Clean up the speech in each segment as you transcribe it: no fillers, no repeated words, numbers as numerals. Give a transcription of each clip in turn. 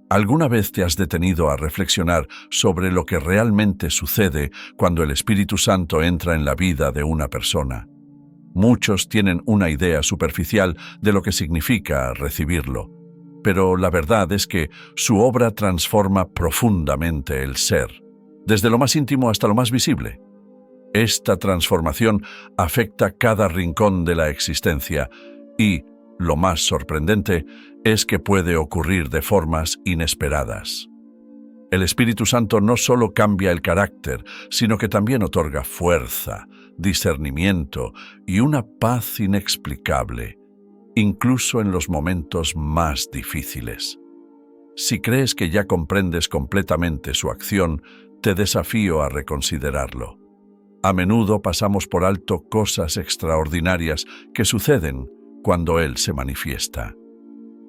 ¿Alguna vez te has detenido a reflexionar sobre lo que realmente sucede cuando el Espíritu Santo entra en la vida de una persona? Muchos tienen una idea superficial de lo que significa recibirlo, pero la verdad es que su obra transforma profundamente el ser, desde lo más íntimo hasta lo más visible. Esta transformación afecta cada rincón de la existencia y, lo más sorprendente, es que puede ocurrir de formas inesperadas. El Espíritu Santo no solo cambia el carácter, sino que también otorga fuerza, discernimiento y una paz inexplicable, incluso en los momentos más difíciles. Si crees que ya comprendes completamente su acción, te desafío a reconsiderarlo. A menudo pasamos por alto cosas extraordinarias que suceden cuando Él se manifiesta.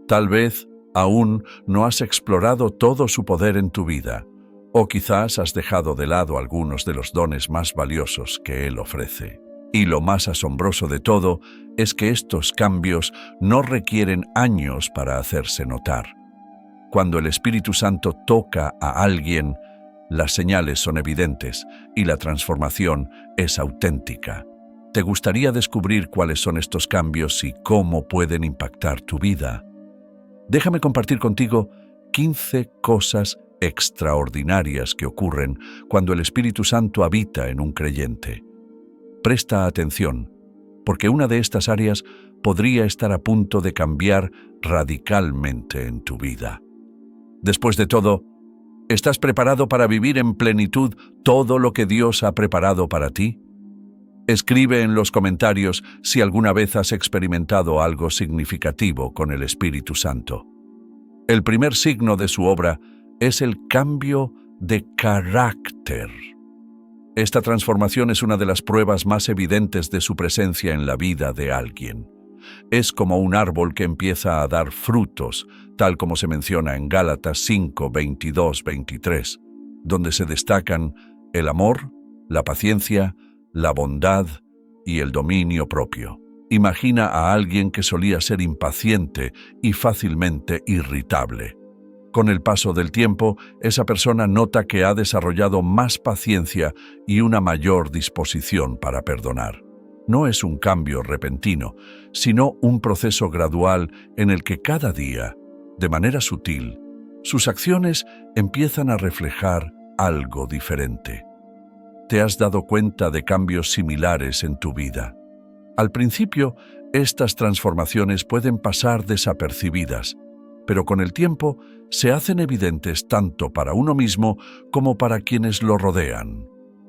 Tal vez aún no has explorado todo su poder en tu vida, o quizás has dejado de lado algunos de los dones más valiosos que Él ofrece. Y lo más asombroso de todo es que estos cambios no requieren años para hacerse notar. Cuando el Espíritu Santo toca a alguien, las señales son evidentes y la transformación es auténtica. ¿Te gustaría descubrir cuáles son estos cambios y cómo pueden impactar tu vida? Déjame compartir contigo 15 cosas extraordinarias que ocurren cuando el Espíritu Santo habita en un creyente. Presta atención, porque una de estas áreas podría estar a punto de cambiar radicalmente en tu vida. Después de todo, ¿estás preparado para vivir en plenitud todo lo que Dios ha preparado para ti? Escribe en los comentarios si alguna vez has experimentado algo significativo con el Espíritu Santo. El primer signo de su obra es el cambio de carácter. Esta transformación es una de las pruebas más evidentes de su presencia en la vida de alguien. Es como un árbol que empieza a dar frutos, tal como se menciona en Gálatas 5, 22, 23, donde se destacan el amor, la paciencia, la bondad y el dominio propio. Imagina a alguien que solía ser impaciente y fácilmente irritable. Con el paso del tiempo, esa persona nota que ha desarrollado más paciencia y una mayor disposición para perdonar. No es un cambio repentino, sino un proceso gradual en el que cada día, de manera sutil, sus acciones empiezan a reflejar algo diferente. ¿Te has dado cuenta de cambios similares en tu vida? Al principio, estas transformaciones pueden pasar desapercibidas, pero con el tiempo se hacen evidentes tanto para uno mismo como para quienes lo rodean.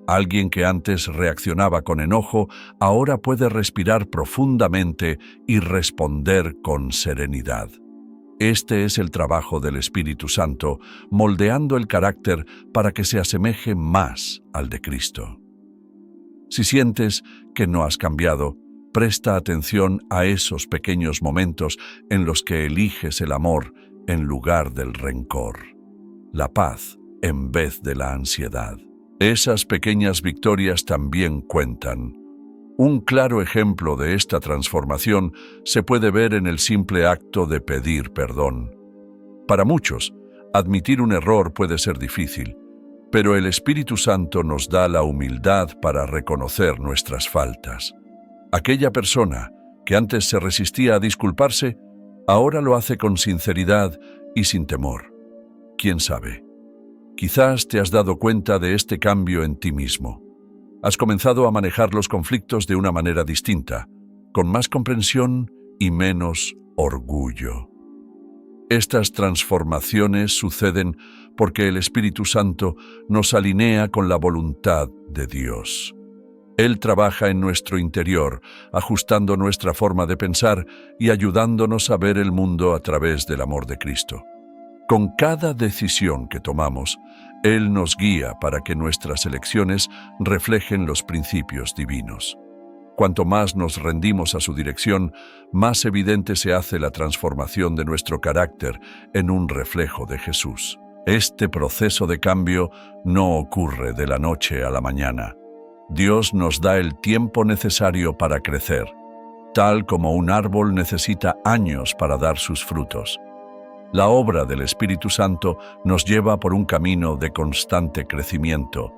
Alguien que antes reaccionaba con enojo, ahora puede respirar profundamente y responder con serenidad. Este es el trabajo del Espíritu Santo, moldeando el carácter para que se asemeje más al de Cristo. Si sientes que no has cambiado, presta atención a esos pequeños momentos en los que eliges el amor en lugar del rencor, la paz en vez de la ansiedad. Esas pequeñas victorias también cuentan. Un claro ejemplo de esta transformación se puede ver en el simple acto de pedir perdón. Para muchos, admitir un error puede ser difícil, pero el Espíritu Santo nos da la humildad para reconocer nuestras faltas. Aquella persona que antes se resistía a disculparse, ahora lo hace con sinceridad y sin temor. ¿Quién sabe? Quizás te has dado cuenta de este cambio en ti mismo. Has comenzado a manejar los conflictos de una manera distinta, con más comprensión y menos orgullo. Estas transformaciones suceden porque el Espíritu Santo nos alinea con la voluntad de Dios. Él trabaja en nuestro interior, ajustando nuestra forma de pensar y ayudándonos a ver el mundo a través del amor de Cristo. Con cada decisión que tomamos, Él nos guía para que nuestras elecciones reflejen los principios divinos. Cuanto más nos rendimos a su dirección, más evidente se hace la transformación de nuestro carácter en un reflejo de Jesús. Este proceso de cambio no ocurre de la noche a la mañana. Dios nos da el tiempo necesario para crecer, tal como un árbol necesita años para dar sus frutos. La obra del Espíritu Santo nos lleva por un camino de constante crecimiento,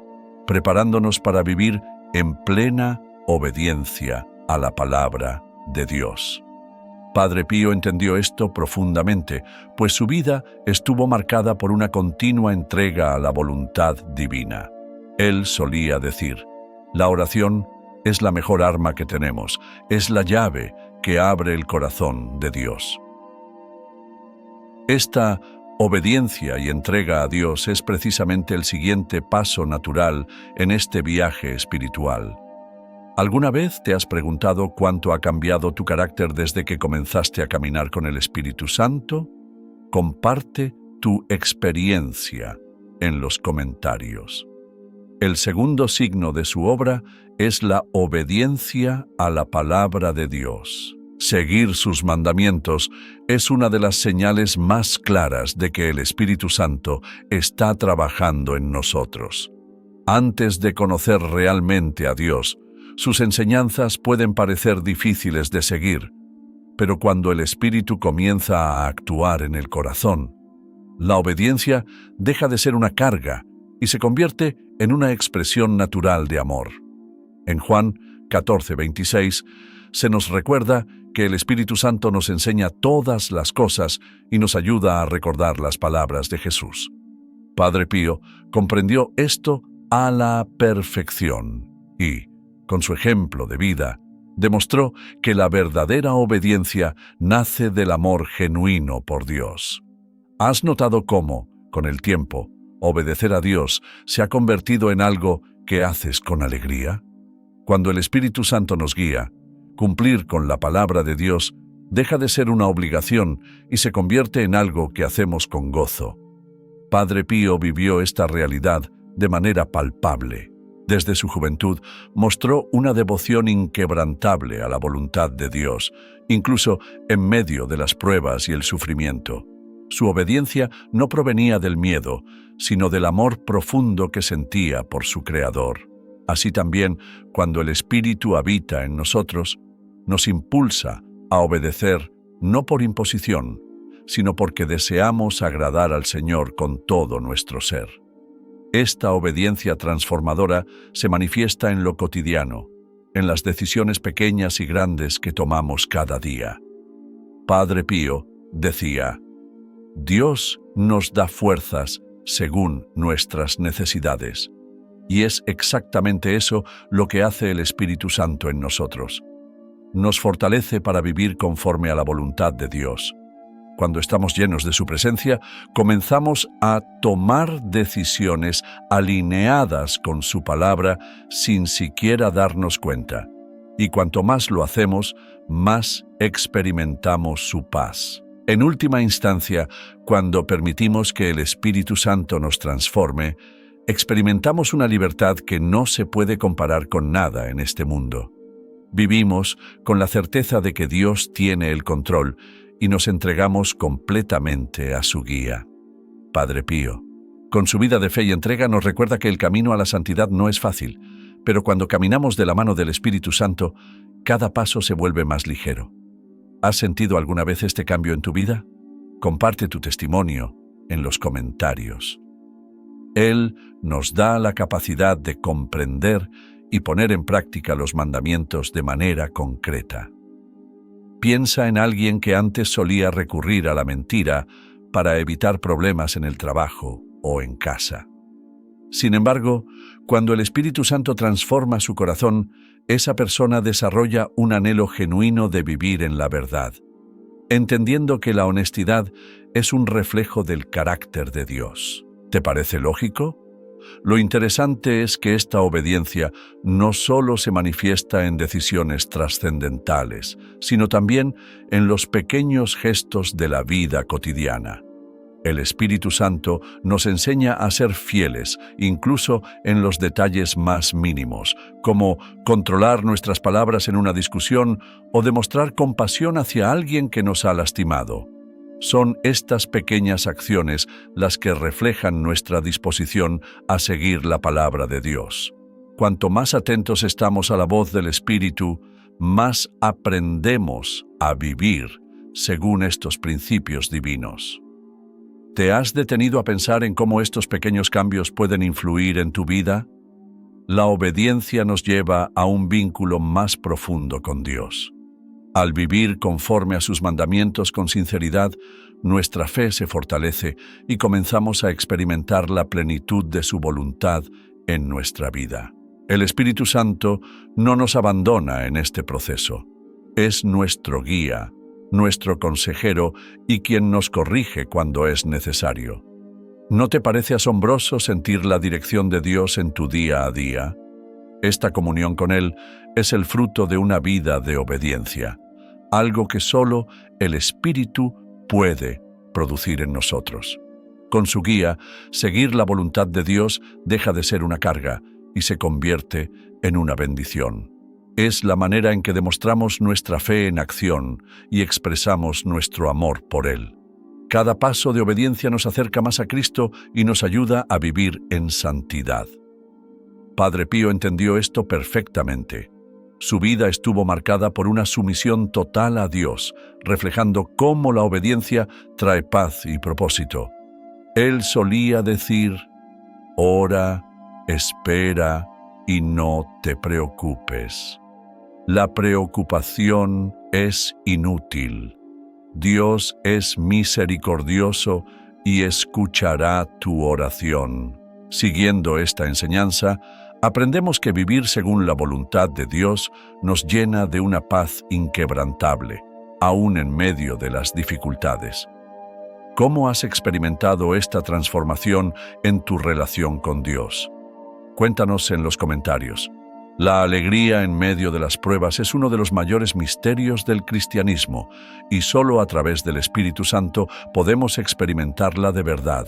preparándonos para vivir en plena obediencia a la palabra de Dios. Padre Pío entendió esto profundamente, pues su vida estuvo marcada por una continua entrega a la voluntad divina. Él solía decir: la oración es la mejor arma que tenemos, es la llave que abre el corazón de Dios. Esta obediencia y entrega a Dios es precisamente el siguiente paso natural en este viaje espiritual. ¿Alguna vez te has preguntado cuánto ha cambiado tu carácter desde que comenzaste a caminar con el Espíritu Santo? Comparte tu experiencia en los comentarios. El segundo signo de su obra es la obediencia a la palabra de Dios. Seguir sus mandamientos es una de las señales más claras de que el Espíritu Santo está trabajando en nosotros. Antes de conocer realmente a Dios, sus enseñanzas pueden parecer difíciles de seguir, pero cuando el Espíritu comienza a actuar en el corazón, la obediencia deja de ser una carga y se convierte en una expresión natural de amor. En Juan 14:26 se nos recuerda que el Espíritu Santo nos enseña todas las cosas y nos ayuda a recordar las palabras de Jesús. Padre Pío comprendió esto a la perfección y, con su ejemplo de vida, demostró que la verdadera obediencia nace del amor genuino por Dios. ¿Has notado cómo, con el tiempo, obedecer a Dios se ha convertido en algo que haces con alegría? Cuando el Espíritu Santo nos guía, cumplir con la palabra de Dios deja de ser una obligación y se convierte en algo que hacemos con gozo. Padre Pío vivió esta realidad de manera palpable. Desde su juventud mostró una devoción inquebrantable a la voluntad de Dios, incluso en medio de las pruebas y el sufrimiento. Su obediencia no provenía del miedo, sino del amor profundo que sentía por su Creador. Así también, cuando el Espíritu habita en nosotros, nos impulsa a obedecer no por imposición, sino porque deseamos agradar al Señor con todo nuestro ser. Esta obediencia transformadora se manifiesta en lo cotidiano, en las decisiones pequeñas y grandes que tomamos cada día. Padre Pío decía: Dios nos da fuerzas según nuestras necesidades. Y es exactamente eso lo que hace el Espíritu Santo en nosotros. Nos fortalece para vivir conforme a la voluntad de Dios. Cuando estamos llenos de su presencia, comenzamos a tomar decisiones alineadas con su palabra sin siquiera darnos cuenta. Y cuanto más lo hacemos, más experimentamos su paz. En última instancia, cuando permitimos que el Espíritu Santo nos transforme, experimentamos una libertad que no se puede comparar con nada en este mundo. Vivimos con la certeza de que Dios tiene el control y nos entregamos completamente a su guía. Padre Pío, con su vida de fe y entrega, nos recuerda que el camino a la santidad no es fácil, pero cuando caminamos de la mano del Espíritu Santo, cada paso se vuelve más ligero. ¿Has sentido alguna vez este cambio en tu vida? Comparte tu testimonio en los comentarios. Él nos da la capacidad de comprender y poner en práctica los mandamientos de manera concreta. Piensa en alguien que antes solía recurrir a la mentira para evitar problemas en el trabajo o en casa. Sin embargo, cuando el Espíritu Santo transforma su corazón, esa persona desarrolla un anhelo genuino de vivir en la verdad, entendiendo que la honestidad es un reflejo del carácter de Dios. ¿Te parece lógico? Lo interesante es que esta obediencia no solo se manifiesta en decisiones trascendentales, sino también en los pequeños gestos de la vida cotidiana. El Espíritu Santo nos enseña a ser fieles, incluso en los detalles más mínimos, como controlar nuestras palabras en una discusión o demostrar compasión hacia alguien que nos ha lastimado. Son estas pequeñas acciones las que reflejan nuestra disposición a seguir la palabra de Dios. Cuanto más atentos estamos a la voz del Espíritu, más aprendemos a vivir según estos principios divinos. ¿Te has detenido a pensar en cómo estos pequeños cambios pueden influir en tu vida? La obediencia nos lleva a un vínculo más profundo con Dios. Al vivir conforme a sus mandamientos con sinceridad, nuestra fe se fortalece y comenzamos a experimentar la plenitud de su voluntad en nuestra vida. El Espíritu Santo no nos abandona en este proceso. Es nuestro guía, nuestro consejero y quien nos corrige cuando es necesario. ¿No te parece asombroso sentir la dirección de Dios en tu día a día? Esta comunión con Él es el fruto de una vida de obediencia, algo que solo el Espíritu puede producir en nosotros. Con su guía, seguir la voluntad de Dios deja de ser una carga y se convierte en una bendición. Es la manera en que demostramos nuestra fe en acción y expresamos nuestro amor por Él. Cada paso de obediencia nos acerca más a Cristo y nos ayuda a vivir en santidad. Padre Pío entendió esto perfectamente. Su vida estuvo marcada por una sumisión total a Dios, reflejando cómo la obediencia trae paz y propósito. Él solía decir: ora, espera y no te preocupes. La preocupación es inútil. Dios es misericordioso y escuchará tu oración. Siguiendo esta enseñanza, aprendemos que vivir según la voluntad de Dios nos llena de una paz inquebrantable, aún en medio de las dificultades. ¿Cómo has experimentado esta transformación en tu relación con Dios? Cuéntanos en los comentarios. La alegría en medio de las pruebas es uno de los mayores misterios del cristianismo y solo a través del Espíritu Santo podemos experimentarla de verdad.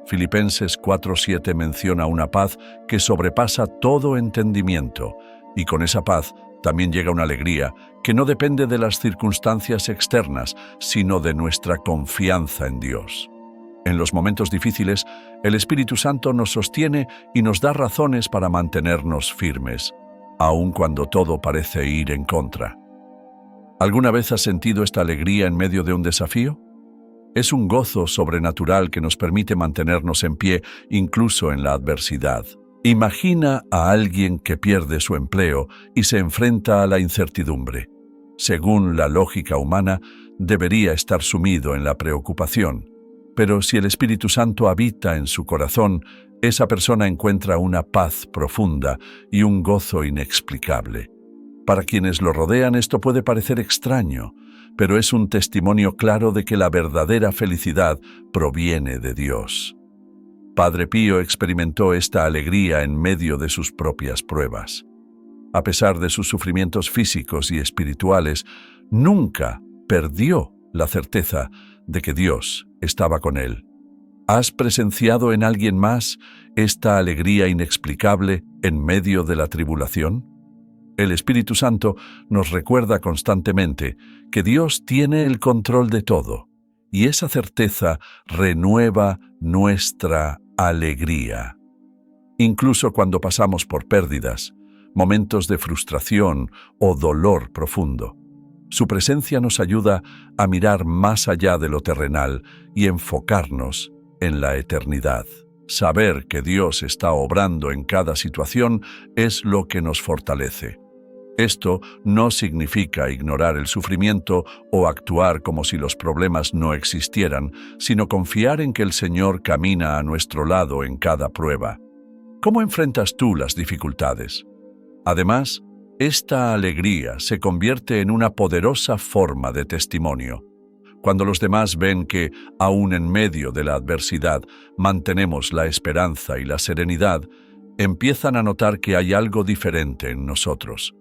Filipenses 4:7 menciona una paz que sobrepasa todo entendimiento, y con esa paz también llega una alegría que no depende de las circunstancias externas, sino de nuestra confianza en Dios. En los momentos difíciles, el Espíritu Santo nos sostiene y nos da razones para mantenernos firmes, aun cuando todo parece ir en contra. ¿Alguna vez has sentido esta alegría en medio de un desafío? Es un gozo sobrenatural que nos permite mantenernos en pie incluso en la adversidad. Imagina a alguien que pierde su empleo y se enfrenta a la incertidumbre. Según la lógica humana, debería estar sumido en la preocupación. Pero si el Espíritu Santo habita en su corazón, esa persona encuentra una paz profunda y un gozo inexplicable. Para quienes lo rodean esto puede parecer extraño, pero es un testimonio claro de que la verdadera felicidad proviene de Dios. Padre Pío experimentó esta alegría en medio de sus propias pruebas. A pesar de sus sufrimientos físicos y espirituales, nunca perdió la certeza de que Dios estaba con él. ¿Has presenciado en alguien más esta alegría inexplicable en medio de la tribulación? El Espíritu Santo nos recuerda constantemente que Dios tiene el control de todo, y esa certeza renueva nuestra alegría. Incluso cuando pasamos por pérdidas, momentos de frustración o dolor profundo, su presencia nos ayuda a mirar más allá de lo terrenal y enfocarnos en la eternidad. Saber que Dios está obrando en cada situación es lo que nos fortalece. Esto no significa ignorar el sufrimiento o actuar como si los problemas no existieran, sino confiar en que el Señor camina a nuestro lado en cada prueba. ¿Cómo enfrentas tú las dificultades? Además, esta alegría se convierte en una poderosa forma de testimonio. Cuando los demás ven que, aún en medio de la adversidad, mantenemos la esperanza y la serenidad, empiezan a notar que hay algo diferente en nosotros.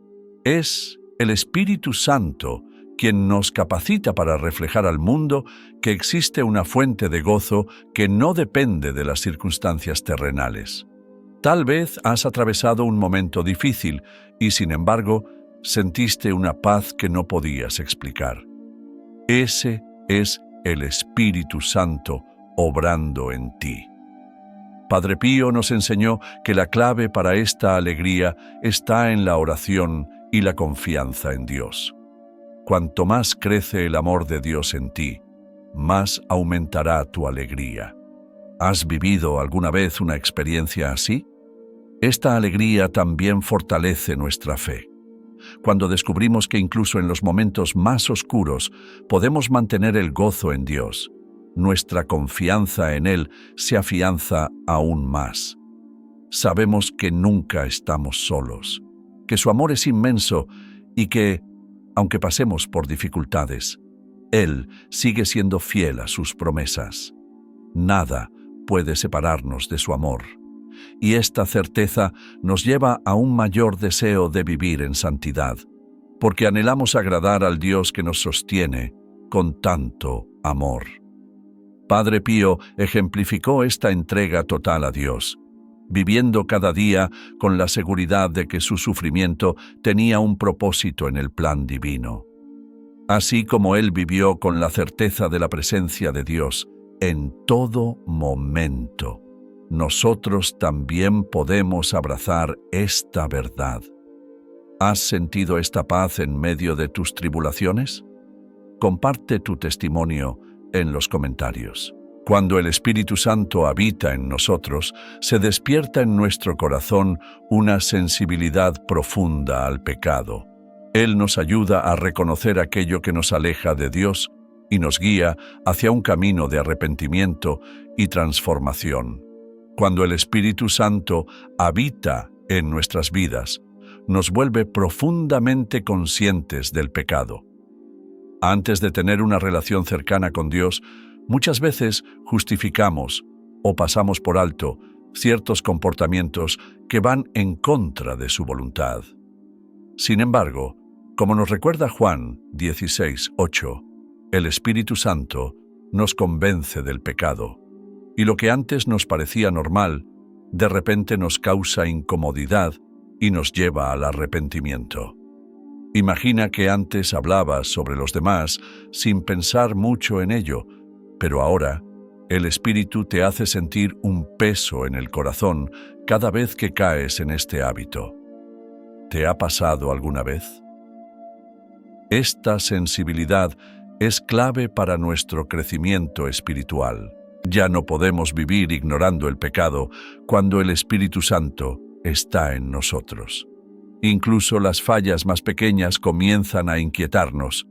Es el Espíritu Santo quien nos capacita para reflejar al mundo que existe una fuente de gozo que no depende de las circunstancias terrenales. Tal vez has atravesado un momento difícil y, sin embargo, sentiste una paz que no podías explicar. Ese es el Espíritu Santo obrando en ti. Padre Pío nos enseñó que la clave para esta alegría está en la oración y la confianza en Dios. Cuanto más crece el amor de Dios en ti, más aumentará tu alegría. ¿Has vivido alguna vez una experiencia así? Esta alegría también fortalece nuestra fe. Cuando descubrimos que incluso en los momentos más oscuros podemos mantener el gozo en Dios, nuestra confianza en Él se afianza aún más. Sabemos que nunca estamos solos, que su amor es inmenso y que, aunque pasemos por dificultades, Él sigue siendo fiel a sus promesas. Nada puede separarnos de su amor. Y esta certeza nos lleva a un mayor deseo de vivir en santidad, porque anhelamos agradar al Dios que nos sostiene con tanto amor. Padre Pío ejemplificó esta entrega total a Dios, viviendo cada día con la seguridad de que su sufrimiento tenía un propósito en el plan divino. Así como él vivió con la certeza de la presencia de Dios en todo momento, nosotros también podemos abrazar esta verdad. ¿Has sentido esta paz en medio de tus tribulaciones? Comparte tu testimonio en los comentarios. Cuando el Espíritu Santo habita en nosotros, se despierta en nuestro corazón una sensibilidad profunda al pecado. Él nos ayuda a reconocer aquello que nos aleja de Dios y nos guía hacia un camino de arrepentimiento y transformación. Cuando el Espíritu Santo habita en nuestras vidas, nos vuelve profundamente conscientes del pecado. Antes de tener una relación cercana con Dios, muchas veces justificamos o pasamos por alto ciertos comportamientos que van en contra de su voluntad. Sin embargo, como nos recuerda Juan 16:8, el Espíritu Santo nos convence del pecado, y lo que antes nos parecía normal, de repente nos causa incomodidad y nos lleva al arrepentimiento. Imagina que antes hablabas sobre los demás sin pensar mucho en ello, pero ahora el Espíritu te hace sentir un peso en el corazón cada vez que caes en este hábito. ¿Te ha pasado alguna vez? Esta sensibilidad es clave para nuestro crecimiento espiritual. Ya no podemos vivir ignorando el pecado cuando el Espíritu Santo está en nosotros. Incluso las fallas más pequeñas comienzan a inquietarnos,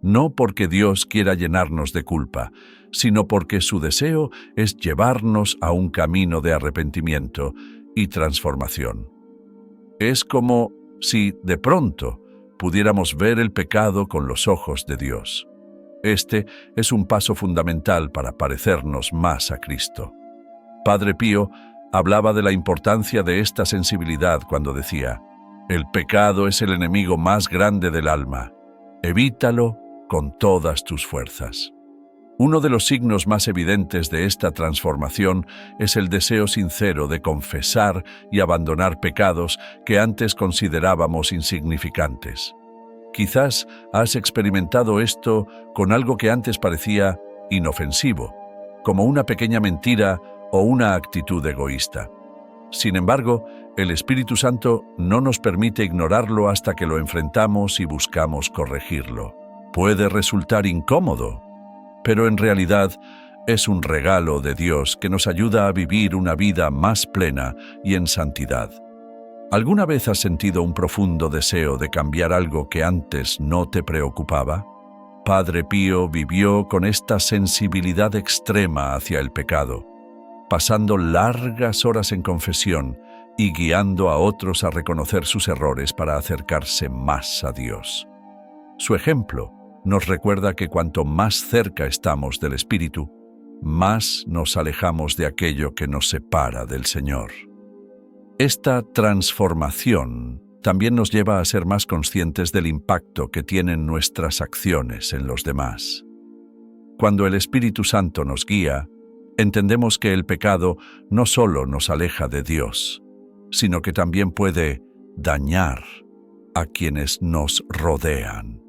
no porque Dios quiera llenarnos de culpa, sino porque su deseo es llevarnos a un camino de arrepentimiento y transformación. Es como si, de pronto, pudiéramos ver el pecado con los ojos de Dios. Este es un paso fundamental para parecernos más a Cristo. Padre Pío hablaba de la importancia de esta sensibilidad cuando decía: «El pecado es el enemigo más grande del alma. Evítalo con todas tus fuerzas». Uno de los signos más evidentes de esta transformación es el deseo sincero de confesar y abandonar pecados que antes considerábamos insignificantes. Quizás has experimentado esto con algo que antes parecía inofensivo, como una pequeña mentira o una actitud egoísta. Sin embargo, el Espíritu Santo no nos permite ignorarlo hasta que lo enfrentamos y buscamos corregirlo. Puede resultar incómodo, pero en realidad es un regalo de Dios que nos ayuda a vivir una vida más plena y en santidad. ¿Alguna vez has sentido un profundo deseo de cambiar algo que antes no te preocupaba? Padre Pío vivió con esta sensibilidad extrema hacia el pecado, pasando largas horas en confesión y guiando a otros a reconocer sus errores para acercarse más a Dios. Su ejemplo nos recuerda que cuanto más cerca estamos del Espíritu, más nos alejamos de aquello que nos separa del Señor. Esta transformación también nos lleva a ser más conscientes del impacto que tienen nuestras acciones en los demás. Cuando el Espíritu Santo nos guía, entendemos que el pecado no solo nos aleja de Dios, sino que también puede dañar a quienes nos rodean.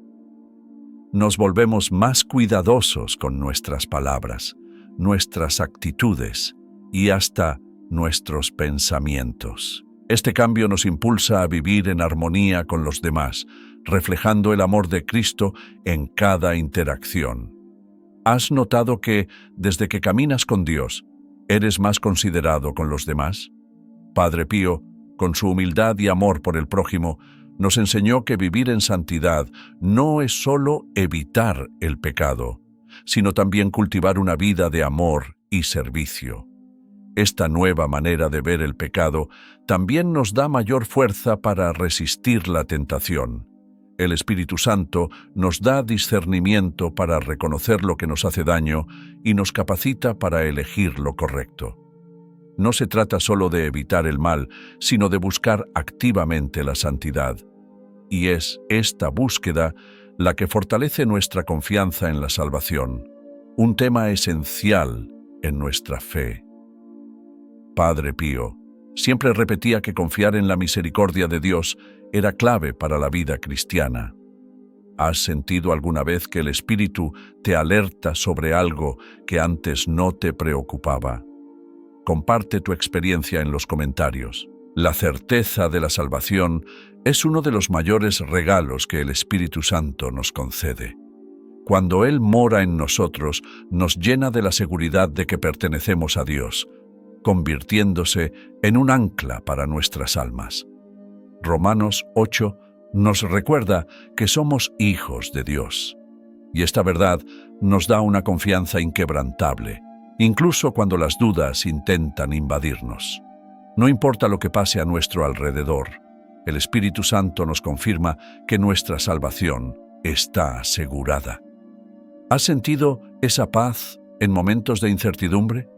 Nos volvemos más cuidadosos con nuestras palabras, nuestras actitudes y hasta nuestros pensamientos. Este cambio nos impulsa a vivir en armonía con los demás, reflejando el amor de Cristo en cada interacción. ¿Has notado que, desde que caminas con Dios, eres más considerado con los demás? Padre Pío, con su humildad y amor por el prójimo, nos enseñó que vivir en santidad no es solo evitar el pecado, sino también cultivar una vida de amor y servicio. Esta nueva manera de ver el pecado también nos da mayor fuerza para resistir la tentación. El Espíritu Santo nos da discernimiento para reconocer lo que nos hace daño y nos capacita para elegir lo correcto. No se trata solo de evitar el mal, sino de buscar activamente la santidad. Y es esta búsqueda la que fortalece nuestra confianza en la salvación, un tema esencial en nuestra fe. Padre Pío siempre repetía que confiar en la misericordia de Dios era clave para la vida cristiana. ¿Has sentido alguna vez que el Espíritu te alerta sobre algo que antes no te preocupaba? Comparte tu experiencia en los comentarios. La certeza de la salvación es uno de los mayores regalos que el Espíritu Santo nos concede. Cuando Él mora en nosotros, nos llena de la seguridad de que pertenecemos a Dios, convirtiéndose en un ancla para nuestras almas. Romanos 8 nos recuerda que somos hijos de Dios, y esta verdad nos da una confianza inquebrantable, incluso cuando las dudas intentan invadirnos. No importa lo que pase a nuestro alrededor, el Espíritu Santo nos confirma que nuestra salvación está asegurada. ¿Has sentido esa paz en momentos de incertidumbre?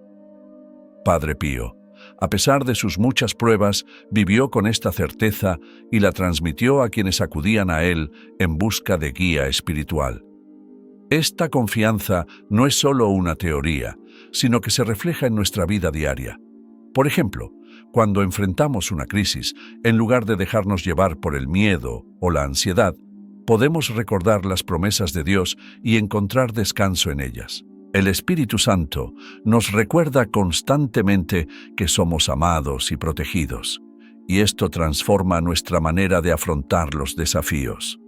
Padre Pío, a pesar de sus muchas pruebas, vivió con esta certeza y la transmitió a quienes acudían a él en busca de guía espiritual. Esta confianza no es solo una teoría, sino que se refleja en nuestra vida diaria. Por ejemplo, cuando enfrentamos una crisis, en lugar de dejarnos llevar por el miedo o la ansiedad, podemos recordar las promesas de Dios y encontrar descanso en ellas. El Espíritu Santo nos recuerda constantemente que somos amados y protegidos, y esto transforma nuestra manera de afrontar los desafíos.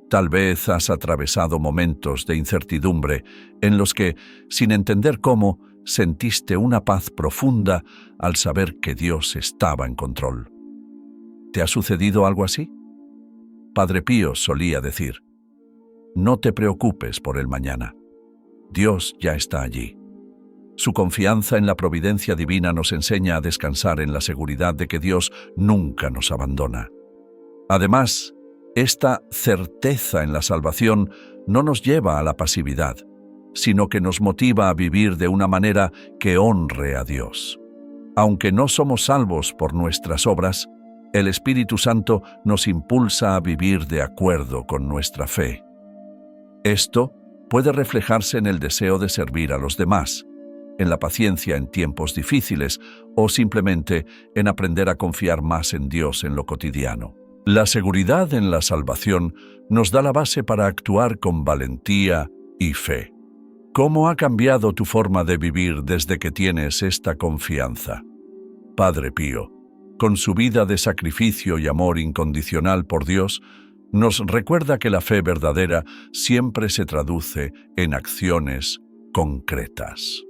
Tal vez has atravesado momentos de incertidumbre en los que, sin entender cómo, sentiste una paz profunda al saber que Dios estaba en control. ¿Te ha sucedido algo así? Padre Pío solía decir: no te preocupes por el mañana. Dios ya está allí. Su confianza en la providencia divina nos enseña a descansar en la seguridad de que Dios nunca nos abandona. Además, esta certeza en la salvación no nos lleva a la pasividad, sino que nos motiva a vivir de una manera que honre a Dios. Aunque no somos salvos por nuestras obras, el Espíritu Santo nos impulsa a vivir de acuerdo con nuestra fe. Esto puede reflejarse en el deseo de servir a los demás, en la paciencia en tiempos difíciles o simplemente en aprender a confiar más en Dios en lo cotidiano. La seguridad en la salvación nos da la base para actuar con valentía y fe. ¿Cómo ha cambiado tu forma de vivir desde que tienes esta confianza? Padre Pío, con su vida de sacrificio y amor incondicional por Dios, nos recuerda que la fe verdadera siempre se traduce en acciones concretas.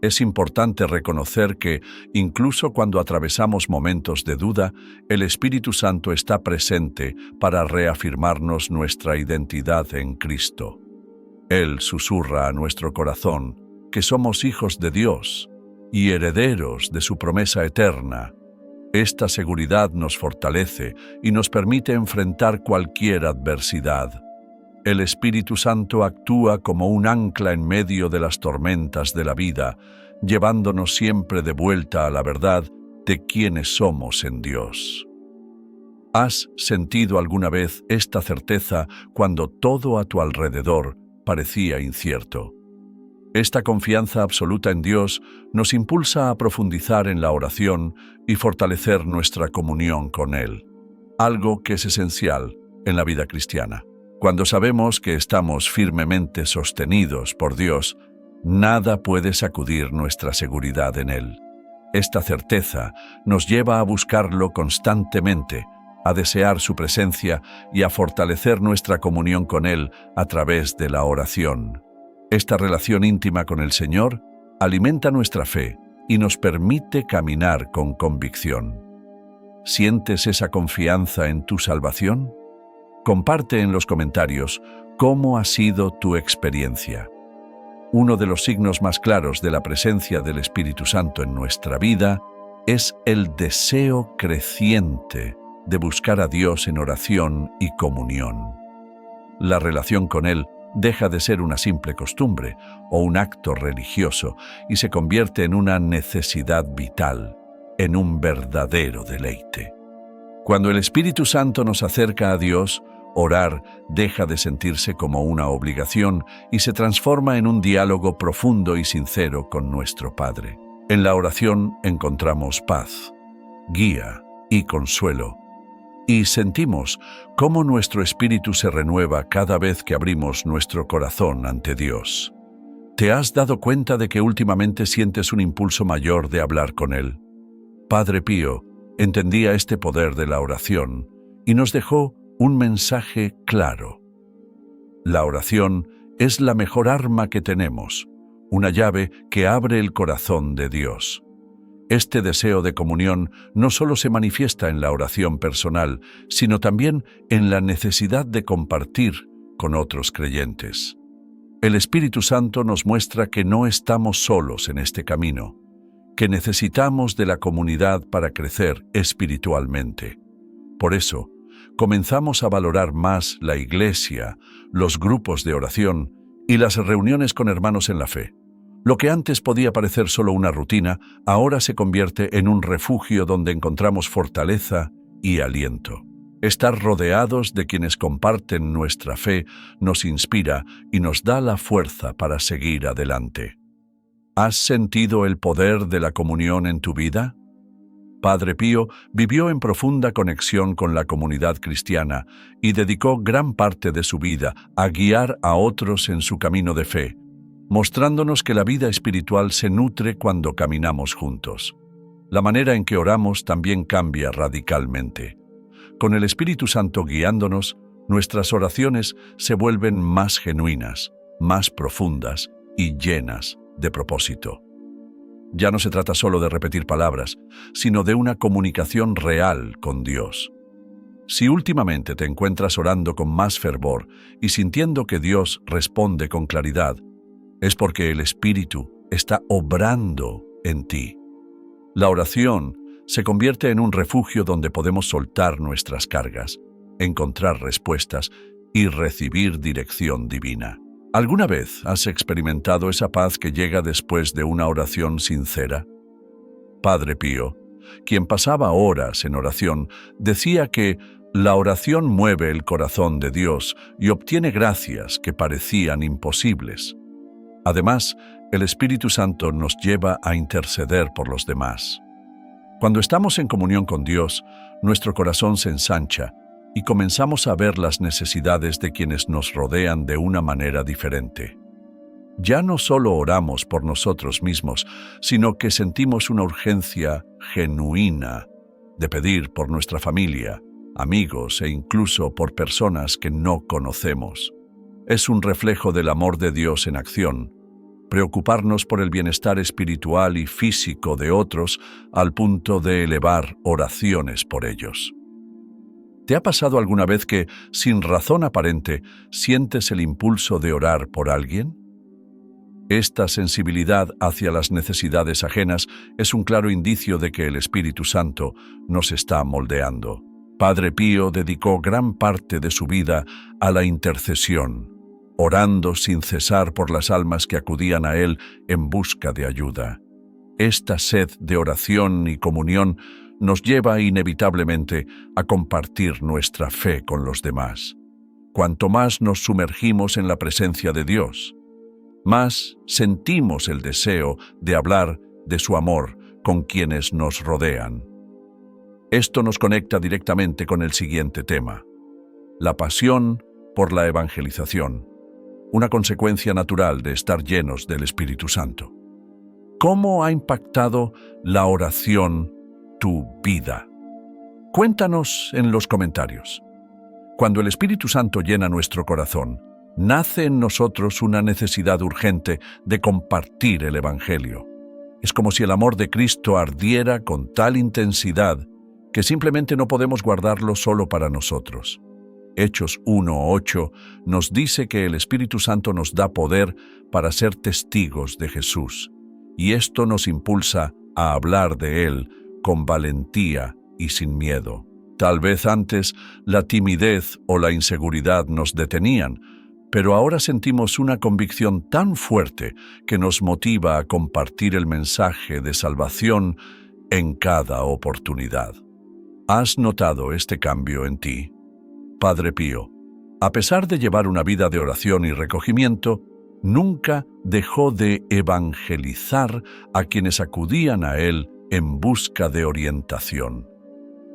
Es importante reconocer que, incluso cuando atravesamos momentos de duda, el Espíritu Santo está presente para reafirmarnos nuestra identidad en Cristo. Él susurra a nuestro corazón que somos hijos de Dios y herederos de su promesa eterna. Esta seguridad nos fortalece y nos permite enfrentar cualquier adversidad. El Espíritu Santo actúa como un ancla en medio de las tormentas de la vida, llevándonos siempre de vuelta a la verdad de quiénes somos en Dios. ¿Has sentido alguna vez esta certeza cuando todo a tu alrededor parecía incierto? Esta confianza absoluta en Dios nos impulsa a profundizar en la oración y fortalecer nuestra comunión con Él, algo que es esencial en la vida cristiana. Cuando sabemos que estamos firmemente sostenidos por Dios, nada puede sacudir nuestra seguridad en Él. Esta certeza nos lleva a buscarlo constantemente, a desear su presencia y a fortalecer nuestra comunión con Él a través de la oración. Esta relación íntima con el Señor alimenta nuestra fe y nos permite caminar con convicción. ¿Sientes esa confianza en tu salvación? Comparte en los comentarios cómo ha sido tu experiencia. Uno de los signos más claros de la presencia del Espíritu Santo en nuestra vida es el deseo creciente de buscar a Dios en oración y comunión. La relación con Él deja de ser una simple costumbre o un acto religioso y se convierte en una necesidad vital, en un verdadero deleite. Cuando el Espíritu Santo nos acerca a Dios, orar deja de sentirse como una obligación y se transforma en un diálogo profundo y sincero con nuestro Padre. En la oración encontramos paz, guía y consuelo, y sentimos cómo nuestro espíritu se renueva cada vez que abrimos nuestro corazón ante Dios. ¿Te has dado cuenta de que últimamente sientes un impulso mayor de hablar con Él? Padre Pío entendía este poder de la oración y nos dejó un mensaje claro. La oración es la mejor arma que tenemos, una llave que abre el corazón de Dios. Este deseo de comunión no solo se manifiesta en la oración personal, sino también en la necesidad de compartir con otros creyentes. El Espíritu Santo nos muestra que no estamos solos en este camino, que necesitamos de la comunidad para crecer espiritualmente. Por eso, comenzamos a valorar más la iglesia, los grupos de oración y las reuniones con hermanos en la fe. Lo que antes podía parecer solo una rutina, ahora se convierte en un refugio donde encontramos fortaleza y aliento. Estar rodeados de quienes comparten nuestra fe nos inspira y nos da la fuerza para seguir adelante. ¿Has sentido el poder de la comunión en tu vida? Padre Pío vivió en profunda conexión con la comunidad cristiana y dedicó gran parte de su vida a guiar a otros en su camino de fe, mostrándonos que la vida espiritual se nutre cuando caminamos juntos. La manera en que oramos también cambia radicalmente. Con el Espíritu Santo guiándonos, nuestras oraciones se vuelven más genuinas, más profundas y llenas de propósito. Ya no se trata solo de repetir palabras, sino de una comunicación real con Dios. Si últimamente te encuentras orando con más fervor y sintiendo que Dios responde con claridad, es porque el Espíritu está obrando en ti. La oración se convierte en un refugio donde podemos soltar nuestras cargas, encontrar respuestas y recibir dirección divina. ¿Alguna vez has experimentado esa paz que llega después de una oración sincera? Padre Pío, quien pasaba horas en oración, decía que la oración mueve el corazón de Dios y obtiene gracias que parecían imposibles. Además, el Espíritu Santo nos lleva a interceder por los demás. Cuando estamos en comunión con Dios, nuestro corazón se ensancha y comenzamos a ver las necesidades de quienes nos rodean de una manera diferente. Ya no solo oramos por nosotros mismos, sino que sentimos una urgencia genuina de pedir por nuestra familia, amigos e incluso por personas que no conocemos. Es un reflejo del amor de Dios en acción, preocuparnos por el bienestar espiritual y físico de otros al punto de elevar oraciones por ellos. ¿Te ha pasado alguna vez que, sin razón aparente, sientes el impulso de orar por alguien? Esta sensibilidad hacia las necesidades ajenas es un claro indicio de que el Espíritu Santo nos está moldeando. Padre Pío dedicó gran parte de su vida a la intercesión, orando sin cesar por las almas que acudían a él en busca de ayuda. Esta sed de oración y comunión nos lleva inevitablemente a compartir nuestra fe con los demás. Cuanto más nos sumergimos en la presencia de Dios, más sentimos el deseo de hablar de su amor con quienes nos rodean. Esto nos conecta directamente con el siguiente tema: la pasión por la evangelización, una consecuencia natural de estar llenos del Espíritu Santo. ¿Cómo ha impactado la oración tu vida? Cuéntanos en los comentarios. Cuando el Espíritu Santo llena nuestro corazón, Nace en nosotros una necesidad urgente de compartir el Evangelio. Es como si el amor de Cristo ardiera con tal intensidad que simplemente no podemos guardarlo solo para nosotros. Hechos 1:8 nos dice que el Espíritu Santo nos da poder para ser testigos de Jesús, y esto nos impulsa a hablar de Él con valentía y sin miedo. Tal vez antes la timidez o la inseguridad nos detenían, pero ahora sentimos una convicción tan fuerte que nos motiva a compartir el mensaje de salvación en cada oportunidad. ¿Has notado este cambio en ti? Padre Pío, a pesar de llevar una vida de oración y recogimiento, nunca dejó de evangelizar a quienes acudían a él en busca de orientación.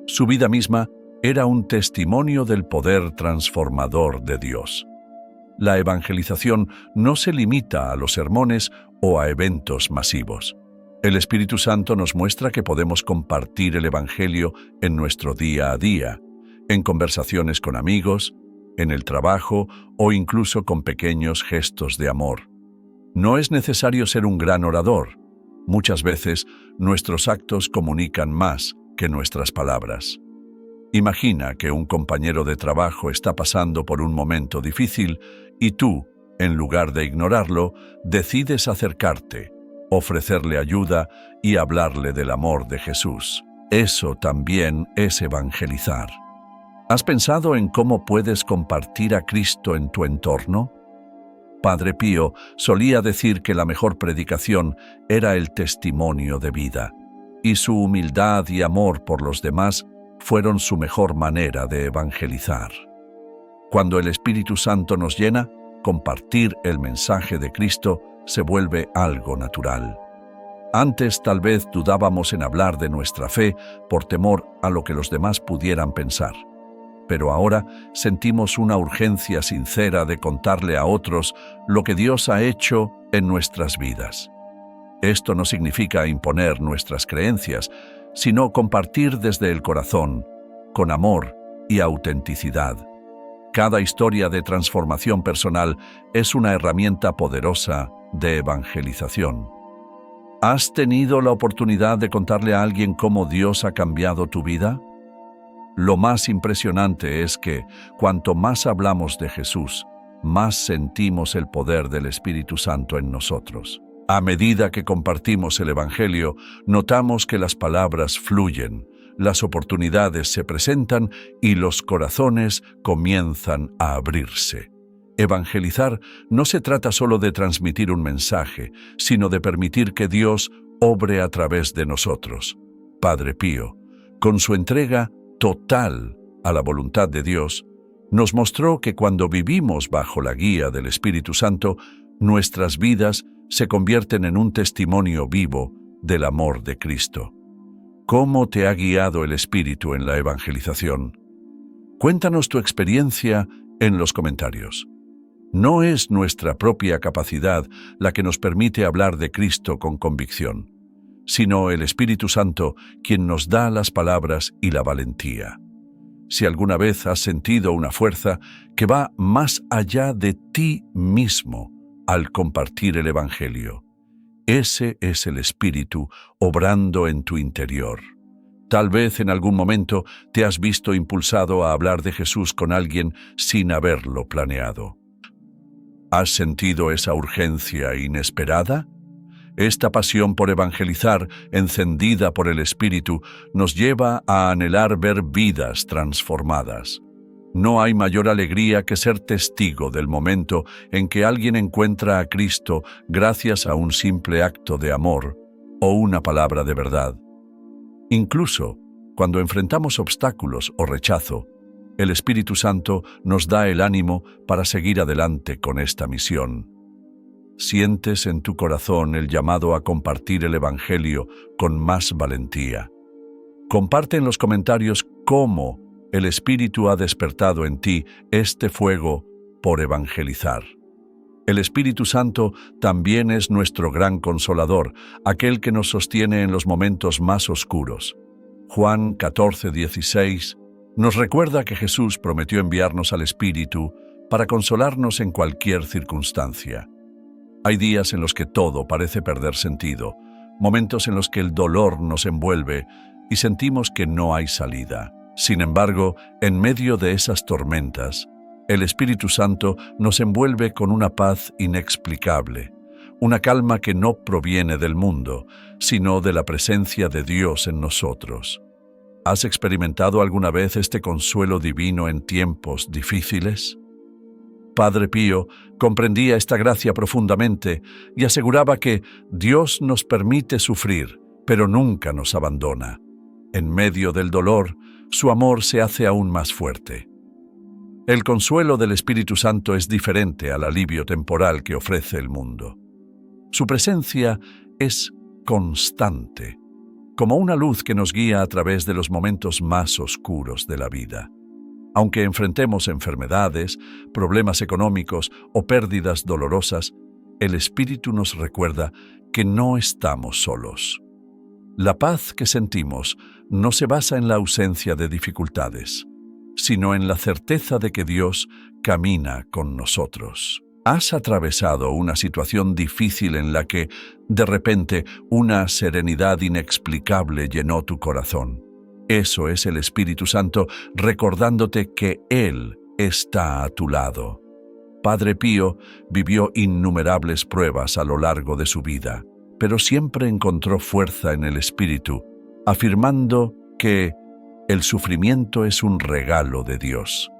Su vida misma era un testimonio del poder transformador de Dios. La evangelización no se limita a los sermones o a eventos masivos. El Espíritu Santo nos muestra que podemos compartir el Evangelio en nuestro día a día, en conversaciones con amigos, en el trabajo o incluso con pequeños gestos de amor. No es necesario ser un gran orador. Muchas veces nuestros actos comunican más que nuestras palabras. Imagina que un compañero de trabajo está pasando por un momento difícil y tú, en lugar de ignorarlo, decides acercarte, ofrecerle ayuda y hablarle del amor de Jesús. Eso también es evangelizar. ¿Has pensado en cómo puedes compartir a Cristo en tu entorno? Padre Pío solía decir que la mejor predicación era el testimonio de vida, y su humildad y amor por los demás fueron su mejor manera de evangelizar. Cuando el Espíritu Santo nos llena, compartir el mensaje de Cristo se vuelve algo natural. Antes tal vez dudábamos en hablar de nuestra fe por temor a lo que los demás pudieran pensar. Pero ahora sentimos una urgencia sincera de contarle a otros lo que Dios ha hecho en nuestras vidas. Esto no significa imponer nuestras creencias, sino compartir desde el corazón, con amor y autenticidad. Cada historia de transformación personal es una herramienta poderosa de evangelización. ¿Has tenido la oportunidad de contarle a alguien cómo Dios ha cambiado tu vida? Lo más impresionante es que, cuanto más hablamos de Jesús, más sentimos el poder del Espíritu Santo en nosotros. A medida que compartimos el Evangelio, notamos que las palabras fluyen, las oportunidades se presentan y los corazones comienzan a abrirse. Evangelizar no se trata solo de transmitir un mensaje, sino de permitir que Dios obre a través de nosotros. Padre Pío, con su entrega total a la voluntad de Dios, nos mostró que cuando vivimos bajo la guía del Espíritu Santo, nuestras vidas se convierten en un testimonio vivo del amor de Cristo. ¿Cómo te ha guiado el Espíritu en la evangelización? Cuéntanos tu experiencia en los comentarios. No es nuestra propia capacidad la que nos permite hablar de Cristo con convicción, sino el Espíritu Santo quien nos da las palabras y la valentía. Si alguna vez has sentido una fuerza que va más allá de ti mismo al compartir el Evangelio, ese es el Espíritu obrando en tu interior. Tal vez en algún momento te has visto impulsado a hablar de Jesús con alguien sin haberlo planeado. ¿Has sentido esa urgencia inesperada? Esta pasión por evangelizar, encendida por el Espíritu, nos lleva a anhelar ver vidas transformadas. No hay mayor alegría que ser testigo del momento en que alguien encuentra a Cristo gracias a un simple acto de amor o una palabra de verdad. Incluso cuando enfrentamos obstáculos o rechazo, el Espíritu Santo nos da el ánimo para seguir adelante con esta misión. ¿Sientes en tu corazón el llamado a compartir el Evangelio con más valentía? Comparte en los comentarios cómo el Espíritu ha despertado en ti este fuego por evangelizar. El Espíritu Santo también es nuestro gran consolador, aquel que nos sostiene en los momentos más oscuros. Juan 14:16 nos recuerda que Jesús prometió enviarnos al Espíritu para consolarnos en cualquier circunstancia. Hay días en los que todo parece perder sentido, momentos en los que el dolor nos envuelve y sentimos que no hay salida. Sin embargo, en medio de esas tormentas, el Espíritu Santo nos envuelve con una paz inexplicable, una calma que no proviene del mundo, sino de la presencia de Dios en nosotros. ¿Has experimentado alguna vez este consuelo divino en tiempos difíciles? Padre Pío comprendía esta gracia profundamente y aseguraba que Dios nos permite sufrir, pero nunca nos abandona. En medio del dolor, su amor se hace aún más fuerte. El consuelo del Espíritu Santo es diferente al alivio temporal que ofrece el mundo. Su presencia es constante, como una luz que nos guía a través de los momentos más oscuros de la vida. Aunque enfrentemos enfermedades, problemas económicos o pérdidas dolorosas, el Espíritu nos recuerda que no estamos solos. La paz que sentimos no se basa en la ausencia de dificultades, sino en la certeza de que Dios camina con nosotros. ¿Has atravesado una situación difícil en la que, de repente, una serenidad inexplicable llenó tu corazón? Eso es el Espíritu Santo recordándote que Él está a tu lado. Padre Pío vivió innumerables pruebas a lo largo de su vida, pero siempre encontró fuerza en el Espíritu, afirmando que el sufrimiento es un regalo de Dios.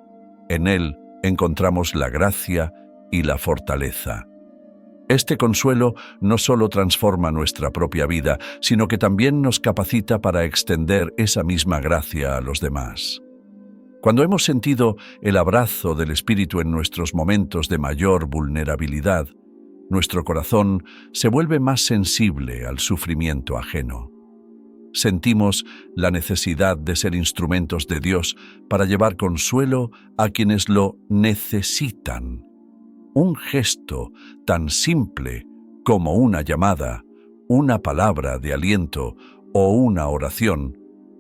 En Él encontramos la gracia y la fortaleza. Este consuelo no solo transforma nuestra propia vida, sino que también nos capacita para extender esa misma gracia a los demás. Cuando hemos sentido el abrazo del Espíritu en nuestros momentos de mayor vulnerabilidad, nuestro corazón se vuelve más sensible al sufrimiento ajeno. Sentimos la necesidad de ser instrumentos de Dios para llevar consuelo a quienes lo necesitan. Un gesto tan simple como una llamada, una palabra de aliento o una oración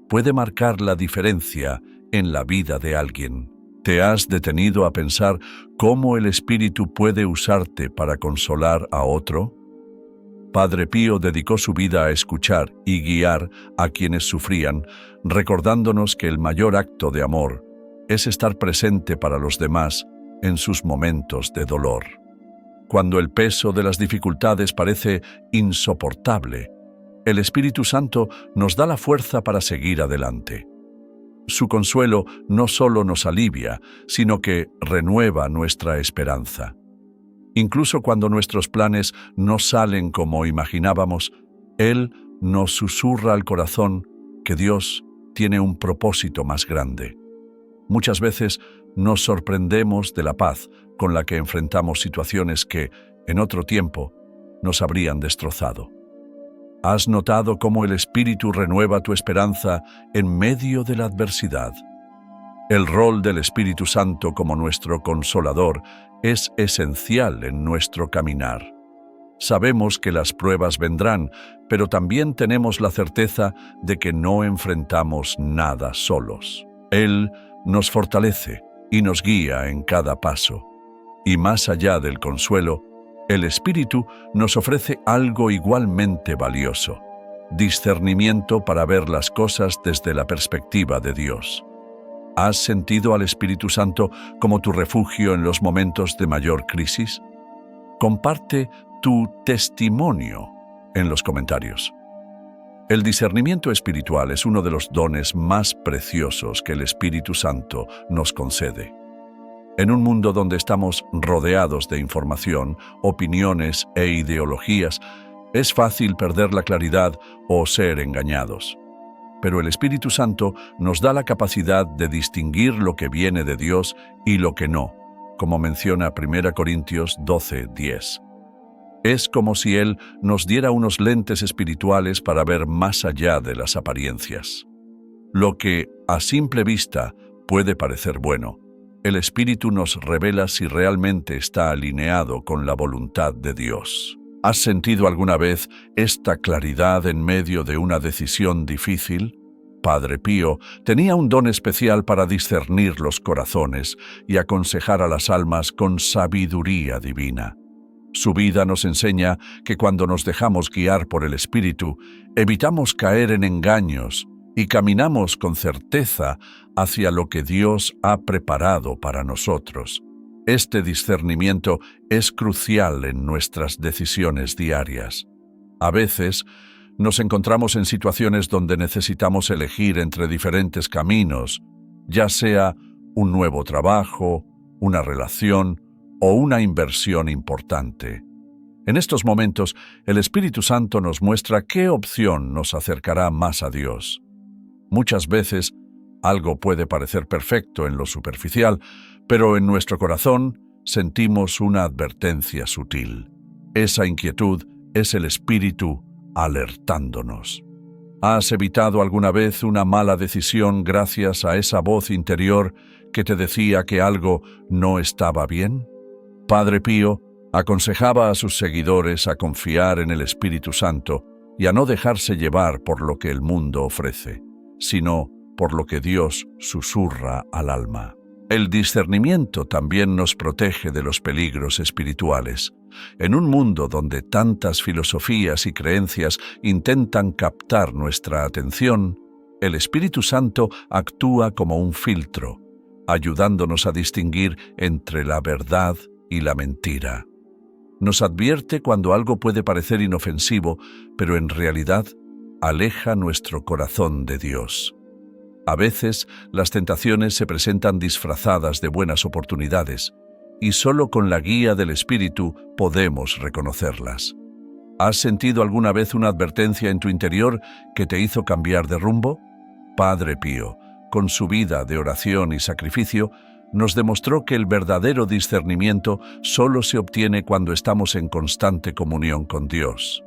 puede marcar la diferencia en la vida de alguien. ¿Te has detenido a pensar cómo el Espíritu puede usarte para consolar a otro? Padre Pío dedicó su vida a escuchar y guiar a quienes sufrían, recordándonos que el mayor acto de amor es estar presente para los demás en sus momentos de dolor. Cuando el peso de las dificultades parece insoportable, el Espíritu Santo nos da la fuerza para seguir adelante. Su consuelo no solo nos alivia, sino que renueva nuestra esperanza. Incluso cuando nuestros planes no salen como imaginábamos, Él nos susurra al corazón que Dios tiene un propósito más grande. Muchas veces nos sorprendemos de la paz con la que enfrentamos situaciones que, en otro tiempo, nos habrían destrozado. ¿Has notado cómo el Espíritu renueva tu esperanza en medio de la adversidad? El rol del Espíritu Santo como nuestro consolador es esencial en nuestro caminar. Sabemos que las pruebas vendrán, pero también tenemos la certeza de que no enfrentamos nada solos. Él nos fortalece y nos guía en cada paso. Y más allá del consuelo, el Espíritu nos ofrece algo igualmente valioso: discernimiento para ver las cosas desde la perspectiva de Dios. ¿Has sentido al Espíritu Santo como tu refugio en los momentos de mayor crisis? Comparte tu testimonio en los comentarios. El discernimiento espiritual es uno de los dones más preciosos que el Espíritu Santo nos concede. En un mundo donde estamos rodeados de información, opiniones e ideologías, es fácil perder la claridad o ser engañados. Pero el Espíritu Santo nos da la capacidad de distinguir lo que viene de Dios y lo que no, como menciona 1 Corintios 12:10. Es como si Él nos diera unos lentes espirituales para ver más allá de las apariencias. Lo que, a simple vista, puede parecer bueno, el Espíritu nos revela si realmente está alineado con la voluntad de Dios. ¿Has sentido alguna vez esta claridad en medio de una decisión difícil? Padre Pío tenía un don especial para discernir los corazones y aconsejar a las almas con sabiduría divina. Su vida nos enseña que cuando nos dejamos guiar por el Espíritu, evitamos caer en engaños y caminamos con certeza hacia lo que Dios ha preparado para nosotros. Este discernimiento es crucial en nuestras decisiones diarias. A veces, nos encontramos en situaciones donde necesitamos elegir entre diferentes caminos, ya sea un nuevo trabajo, una relación o una inversión importante. En estos momentos, el Espíritu Santo nos muestra qué opción nos acercará más a Dios. Muchas veces, algo puede parecer perfecto en lo superficial, pero en nuestro corazón sentimos una advertencia sutil. Esa inquietud es el Espíritu alertándonos. ¿Has evitado alguna vez una mala decisión gracias a esa voz interior que te decía que algo no estaba bien? Padre Pío aconsejaba a sus seguidores a confiar en el Espíritu Santo y a no dejarse llevar por lo que el mundo ofrece, sino por lo que Dios susurra al alma. El discernimiento también nos protege de los peligros espirituales. En un mundo donde tantas filosofías y creencias intentan captar nuestra atención, el Espíritu Santo actúa como un filtro, ayudándonos a distinguir entre la verdad y la mentira. Nos advierte cuando algo puede parecer inofensivo, pero en realidad aleja nuestro corazón de Dios. A veces, las tentaciones se presentan disfrazadas de buenas oportunidades, y solo con la guía del Espíritu podemos reconocerlas. ¿Has sentido alguna vez una advertencia en tu interior que te hizo cambiar de rumbo? Padre Pío, con su vida de oración y sacrificio, nos demostró que el verdadero discernimiento solo se obtiene cuando estamos en constante comunión con Dios.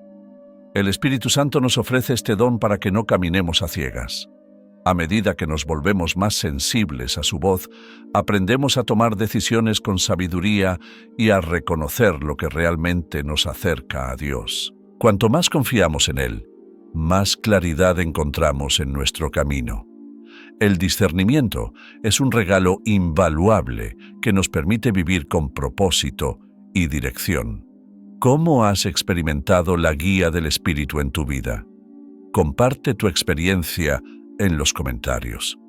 El Espíritu Santo nos ofrece este don para que no caminemos a ciegas. A medida que nos volvemos más sensibles a su voz, aprendemos a tomar decisiones con sabiduría y a reconocer lo que realmente nos acerca a Dios. Cuanto más confiamos en Él, más claridad encontramos en nuestro camino. El discernimiento es un regalo invaluable que nos permite vivir con propósito y dirección. ¿Cómo has experimentado la guía del Espíritu en tu vida? Comparte tu experiencia en los comentarios.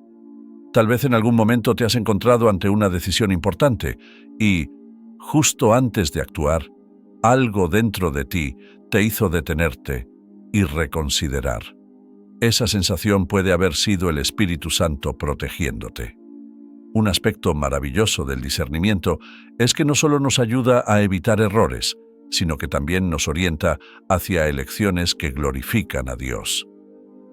Tal vez en algún momento te has encontrado ante una decisión importante y, justo antes de actuar, algo dentro de ti te hizo detenerte y reconsiderar. Esa sensación puede haber sido el Espíritu Santo protegiéndote. Un aspecto maravilloso del discernimiento es que no solo nos ayuda a evitar errores, sino que también nos orienta hacia elecciones que glorifican a Dios.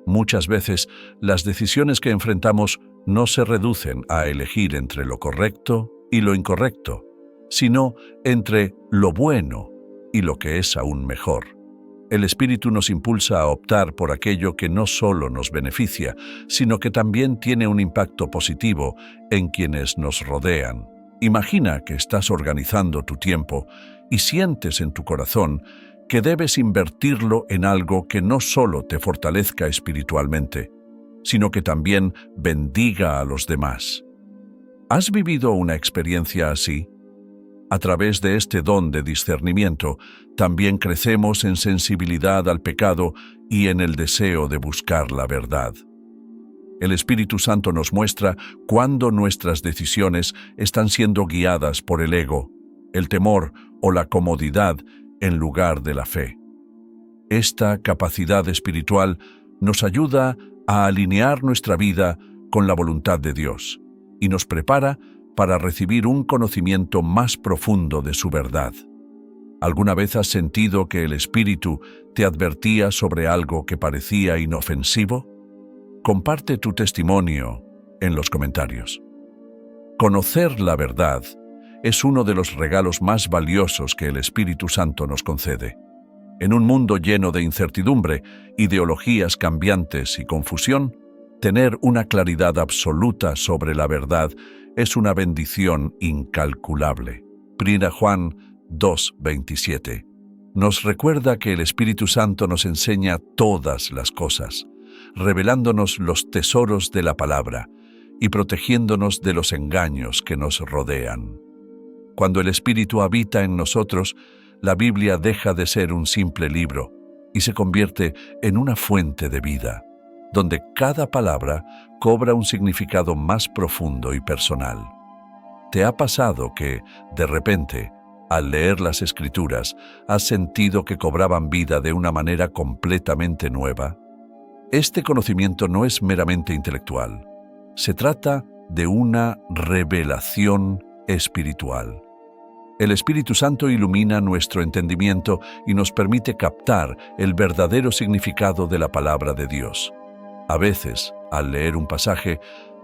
Muchas veces, las decisiones que enfrentamos no se reducen a elegir entre lo correcto y lo incorrecto, sino entre lo bueno y lo que es aún mejor. El Espíritu nos impulsa a optar por aquello que no solo nos beneficia, sino que también tiene un impacto positivo en quienes nos rodean. Imagina que estás organizando tu tiempo y sientes en tu corazón que debes invertirlo en algo que no solo te fortalezca espiritualmente, sino que también bendiga a los demás. ¿Has vivido una experiencia así? A través de este don de discernimiento, también crecemos en sensibilidad al pecado y en el deseo de buscar la verdad. El Espíritu Santo nos muestra cuándo nuestras decisiones están siendo guiadas por el ego, el temor o la comodidad en lugar de la fe. Esta capacidad espiritual nos ayuda a alinear nuestra vida con la voluntad de Dios y nos prepara para recibir un conocimiento más profundo de su verdad. ¿Alguna vez has sentido que el Espíritu te advertía sobre algo que parecía inofensivo? Comparte tu testimonio en los comentarios. Conocer la verdad es uno de los regalos más valiosos que el Espíritu Santo nos concede. En un mundo lleno de incertidumbre, ideologías cambiantes y confusión, tener una claridad absoluta sobre la verdad es una bendición incalculable. 1 Juan 2:27 nos recuerda que el Espíritu Santo nos enseña todas las cosas, revelándonos los tesoros de la palabra y protegiéndonos de los engaños que nos rodean. Cuando el Espíritu habita en nosotros, la Biblia deja de ser un simple libro y se convierte en una fuente de vida, donde cada palabra cobra un significado más profundo y personal. ¿Te ha pasado que, de repente, al leer las Escrituras, has sentido que cobraban vida de una manera completamente nueva? Este conocimiento no es meramente intelectual. Se trata de una revelación espiritual. El Espíritu Santo ilumina nuestro entendimiento y nos permite captar el verdadero significado de la palabra de Dios. A veces, al leer un pasaje,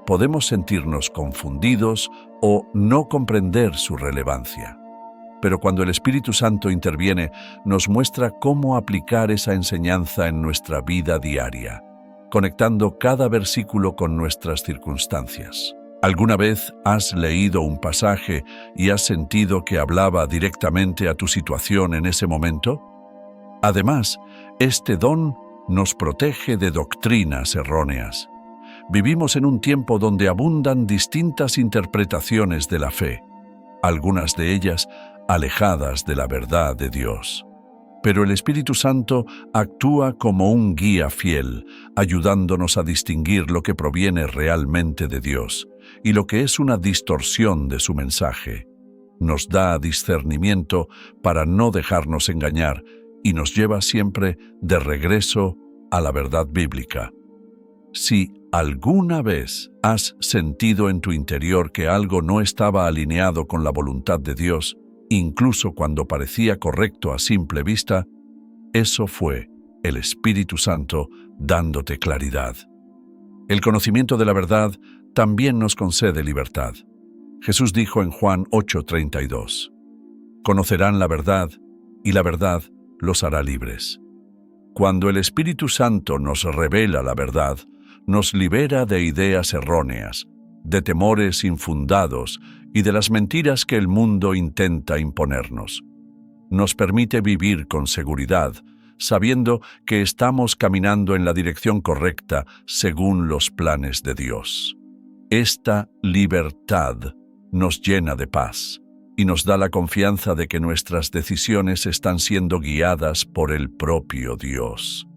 podemos sentirnos confundidos o no comprender su relevancia. Pero cuando el Espíritu Santo interviene, nos muestra cómo aplicar esa enseñanza en nuestra vida diaria, conectando cada versículo con nuestras circunstancias. ¿Alguna vez has leído un pasaje y has sentido que hablaba directamente a tu situación en ese momento? Además, este don nos protege de doctrinas erróneas. Vivimos en un tiempo donde abundan distintas interpretaciones de la fe, algunas de ellas alejadas de la verdad de Dios. Pero el Espíritu Santo actúa como un guía fiel, ayudándonos a distinguir lo que proviene realmente de Dios y lo que es una distorsión de su mensaje. Nos da discernimiento para no dejarnos engañar y nos lleva siempre de regreso a la verdad bíblica. Si alguna vez has sentido en tu interior que algo no estaba alineado con la voluntad de Dios, incluso cuando parecía correcto a simple vista, eso fue el Espíritu Santo dándote claridad. El conocimiento de la verdad también nos concede libertad. Jesús dijo en Juan 8:32, «Conocerán la verdad, y la verdad los hará libres». Cuando el Espíritu Santo nos revela la verdad, nos libera de ideas erróneas, de temores infundados y de las mentiras que el mundo intenta imponernos. Nos permite vivir con seguridad, sabiendo que estamos caminando en la dirección correcta según los planes de Dios. Esta libertad nos llena de paz y nos da la confianza de que nuestras decisiones están siendo guiadas por el propio Dios.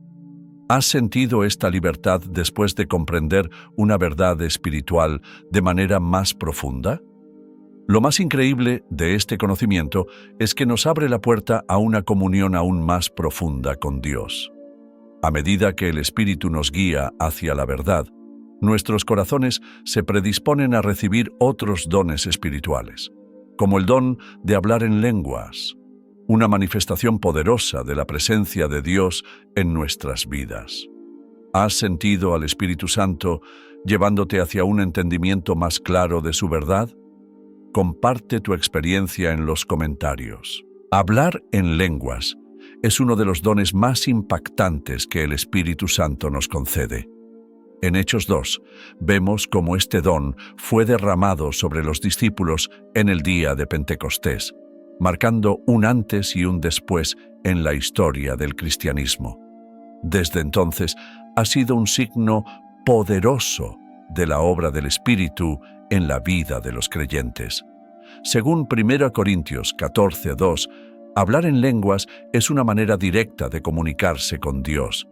¿Has sentido esta libertad después de comprender una verdad espiritual de manera más profunda? Lo más increíble de este conocimiento es que nos abre la puerta a una comunión aún más profunda con Dios. A medida que el Espíritu nos guía hacia la verdad, nuestros corazones se predisponen a recibir otros dones espirituales, como el don de hablar en lenguas, una manifestación poderosa de la presencia de Dios en nuestras vidas. ¿Has sentido al Espíritu Santo llevándote hacia un entendimiento más claro de su verdad? Comparte tu experiencia en los comentarios. Hablar en lenguas es uno de los dones más impactantes que el Espíritu Santo nos concede. En Hechos 2, vemos cómo este don fue derramado sobre los discípulos en el día de Pentecostés, marcando un antes y un después en la historia del cristianismo. Desde entonces ha sido un signo poderoso de la obra del Espíritu en la vida de los creyentes. Según 1 Corintios 14:2, hablar en lenguas es una manera directa de comunicarse con Dios.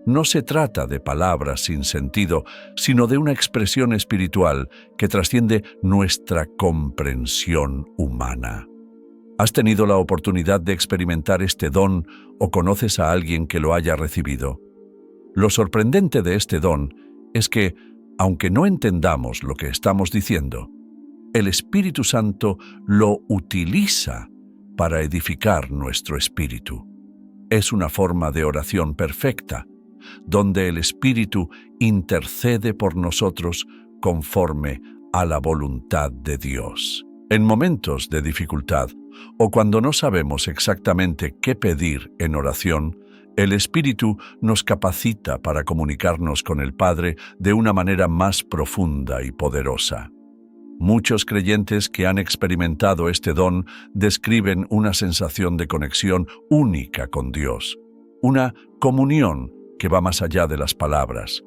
No se trata de palabras sin sentido, sino de una expresión espiritual que trasciende nuestra comprensión humana. ¿Has tenido la oportunidad de experimentar este don o conoces a alguien que lo haya recibido? Lo sorprendente de este don es que, aunque no entendamos lo que estamos diciendo, el Espíritu Santo lo utiliza para edificar nuestro espíritu. Es una forma de oración perfecta, donde el Espíritu intercede por nosotros conforme a la voluntad de Dios. En momentos de dificultad o cuando no sabemos exactamente qué pedir en oración, el Espíritu nos capacita para comunicarnos con el Padre de una manera más profunda y poderosa. Muchos creyentes que han experimentado este don describen una sensación de conexión única con Dios, una comunión que va más allá de las palabras.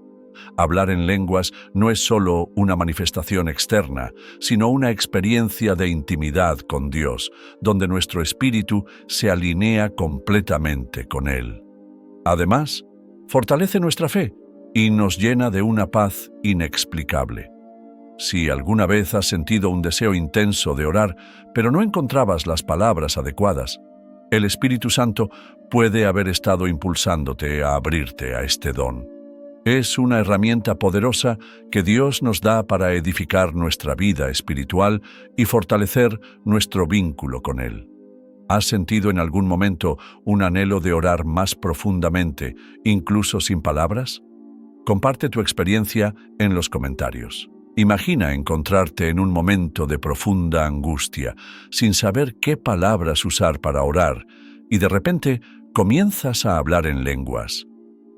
Hablar en lenguas no es solo una manifestación externa, sino una experiencia de intimidad con Dios, donde nuestro espíritu se alinea completamente con Él. Además, fortalece nuestra fe y nos llena de una paz inexplicable. Si alguna vez has sentido un deseo intenso de orar, pero no encontrabas las palabras adecuadas, el Espíritu Santo puede haber estado impulsándote a abrirte a este don. Es una herramienta poderosa que Dios nos da para edificar nuestra vida espiritual y fortalecer nuestro vínculo con Él. ¿Has sentido en algún momento un anhelo de orar más profundamente, incluso sin palabras? Comparte tu experiencia en los comentarios. Imagina encontrarte en un momento de profunda angustia, sin saber qué palabras usar para orar, y de repente comienzas a hablar en lenguas.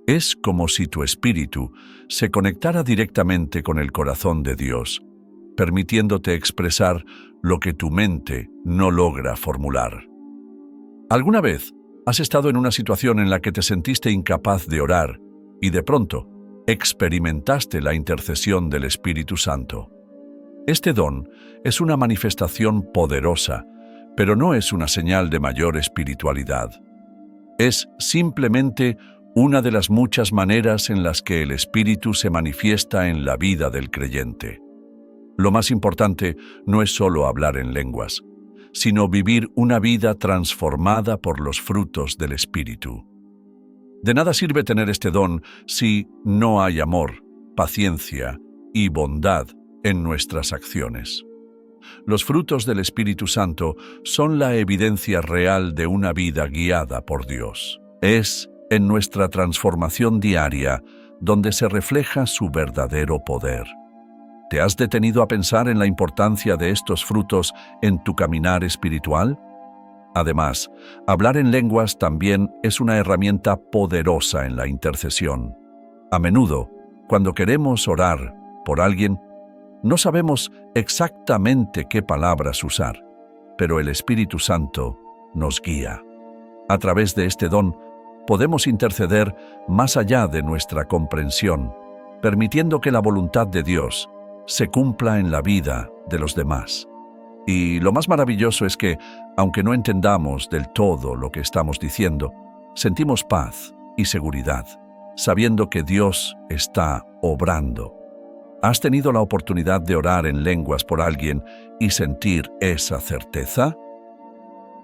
Es como si tu espíritu se conectara directamente con el corazón de Dios, permitiéndote expresar lo que tu mente no logra formular. ¿Alguna vez has estado en una situación en la que te sentiste incapaz de orar y de pronto experimentaste la intercesión del Espíritu Santo? Este don es una manifestación poderosa, pero no es una señal de mayor espiritualidad. Es simplemente una de las muchas maneras en las que el Espíritu se manifiesta en la vida del creyente. Lo más importante no es solo hablar en lenguas, sino vivir una vida transformada por los frutos del Espíritu. De nada sirve tener este don si no hay amor, paciencia y bondad en nuestras acciones. Los frutos del Espíritu Santo son la evidencia real de una vida guiada por Dios. Es en nuestra transformación diaria donde se refleja su verdadero poder. ¿Te has detenido a pensar en la importancia de estos frutos en tu caminar espiritual? Además, hablar en lenguas también es una herramienta poderosa en la intercesión. A menudo, cuando queremos orar por alguien, no sabemos exactamente qué palabras usar, pero el Espíritu Santo nos guía. A través de este don, podemos interceder más allá de nuestra comprensión, permitiendo que la voluntad de Dios se cumpla en la vida de los demás. Y lo más maravilloso es que, aunque no entendamos del todo lo que estamos diciendo, sentimos paz y seguridad, sabiendo que Dios está obrando. ¿Has tenido la oportunidad de orar en lenguas por alguien y sentir esa certeza?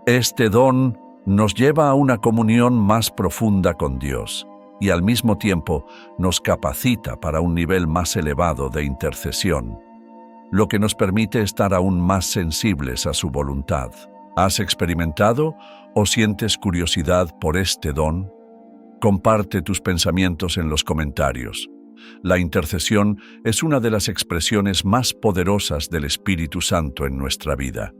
Este don nos lleva a una comunión más profunda con Dios y al mismo tiempo nos capacita para un nivel más elevado de intercesión, lo que nos permite estar aún más sensibles a su voluntad. ¿Has experimentado o sientes curiosidad por este don? Comparte tus pensamientos en los comentarios. La intercesión es una de las expresiones más poderosas del Espíritu Santo en nuestra vida.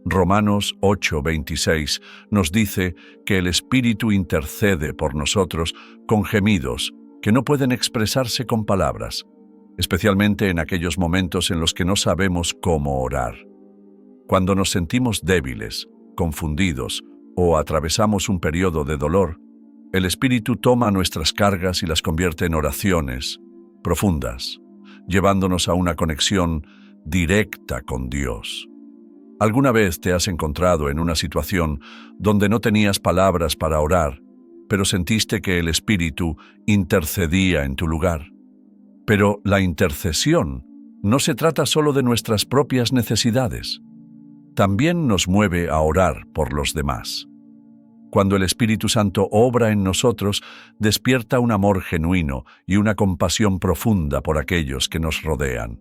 Romanos 8:26 nos dice que el Espíritu intercede por nosotros con gemidos que no pueden expresarse con palabras, especialmente en aquellos momentos en los que no sabemos cómo orar. Cuando nos sentimos débiles, confundidos o atravesamos un periodo de dolor, el Espíritu toma nuestras cargas y las convierte en oraciones profundas, llevándonos a una conexión directa con Dios. ¿Alguna vez te has encontrado en una situación donde no tenías palabras para orar, pero sentiste que el Espíritu intercedía en tu lugar? Pero la intercesión no se trata solo de nuestras propias necesidades. También nos mueve a orar por los demás. Cuando el Espíritu Santo obra en nosotros, despierta un amor genuino y una compasión profunda por aquellos que nos rodean.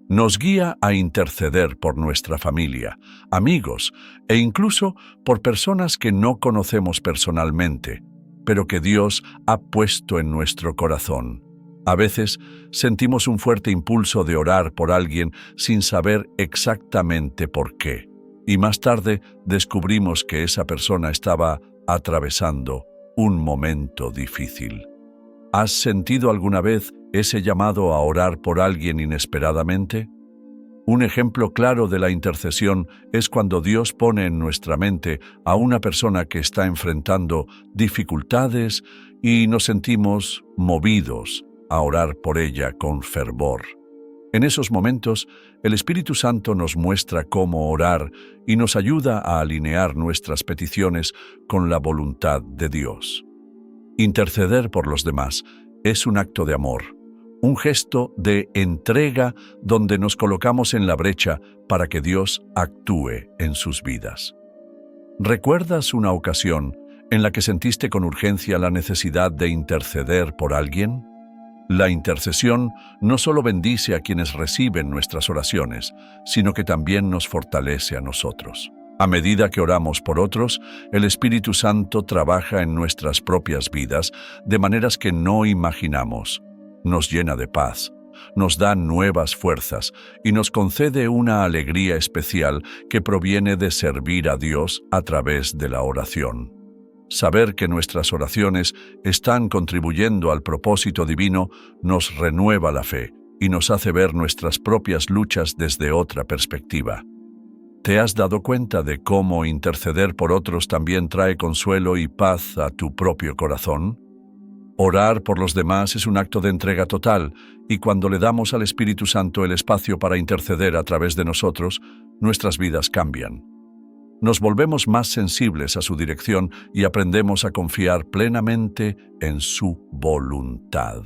Nos guía a interceder por nuestra familia, amigos e incluso por personas que no conocemos personalmente, pero que Dios ha puesto en nuestro corazón. A veces sentimos un fuerte impulso de orar por alguien sin saber exactamente por qué, y más tarde descubrimos que esa persona estaba atravesando un momento difícil. ¿Has sentido alguna vez ese llamado a orar por alguien inesperadamente? Un ejemplo claro de la intercesión es cuando Dios pone en nuestra mente a una persona que está enfrentando dificultades y nos sentimos movidos a orar por ella con fervor. En esos momentos, el Espíritu Santo nos muestra cómo orar y nos ayuda a alinear nuestras peticiones con la voluntad de Dios. Interceder por los demás es un acto de amor, un gesto de entrega donde nos colocamos en la brecha para que Dios actúe en sus vidas. ¿Recuerdas una ocasión en la que sentiste con urgencia la necesidad de interceder por alguien? La intercesión no solo bendice a quienes reciben nuestras oraciones, sino que también nos fortalece a nosotros. A medida que oramos por otros, el Espíritu Santo trabaja en nuestras propias vidas de maneras que no imaginamos. Nos llena de paz, nos da nuevas fuerzas y nos concede una alegría especial que proviene de servir a Dios a través de la oración. Saber que nuestras oraciones están contribuyendo al propósito divino nos renueva la fe y nos hace ver nuestras propias luchas desde otra perspectiva. ¿Te has dado cuenta de cómo interceder por otros también trae consuelo y paz a tu propio corazón? Orar por los demás es un acto de entrega total, y cuando le damos al Espíritu Santo el espacio para interceder a través de nosotros, nuestras vidas cambian. Nos volvemos más sensibles a su dirección y aprendemos a confiar plenamente en su voluntad.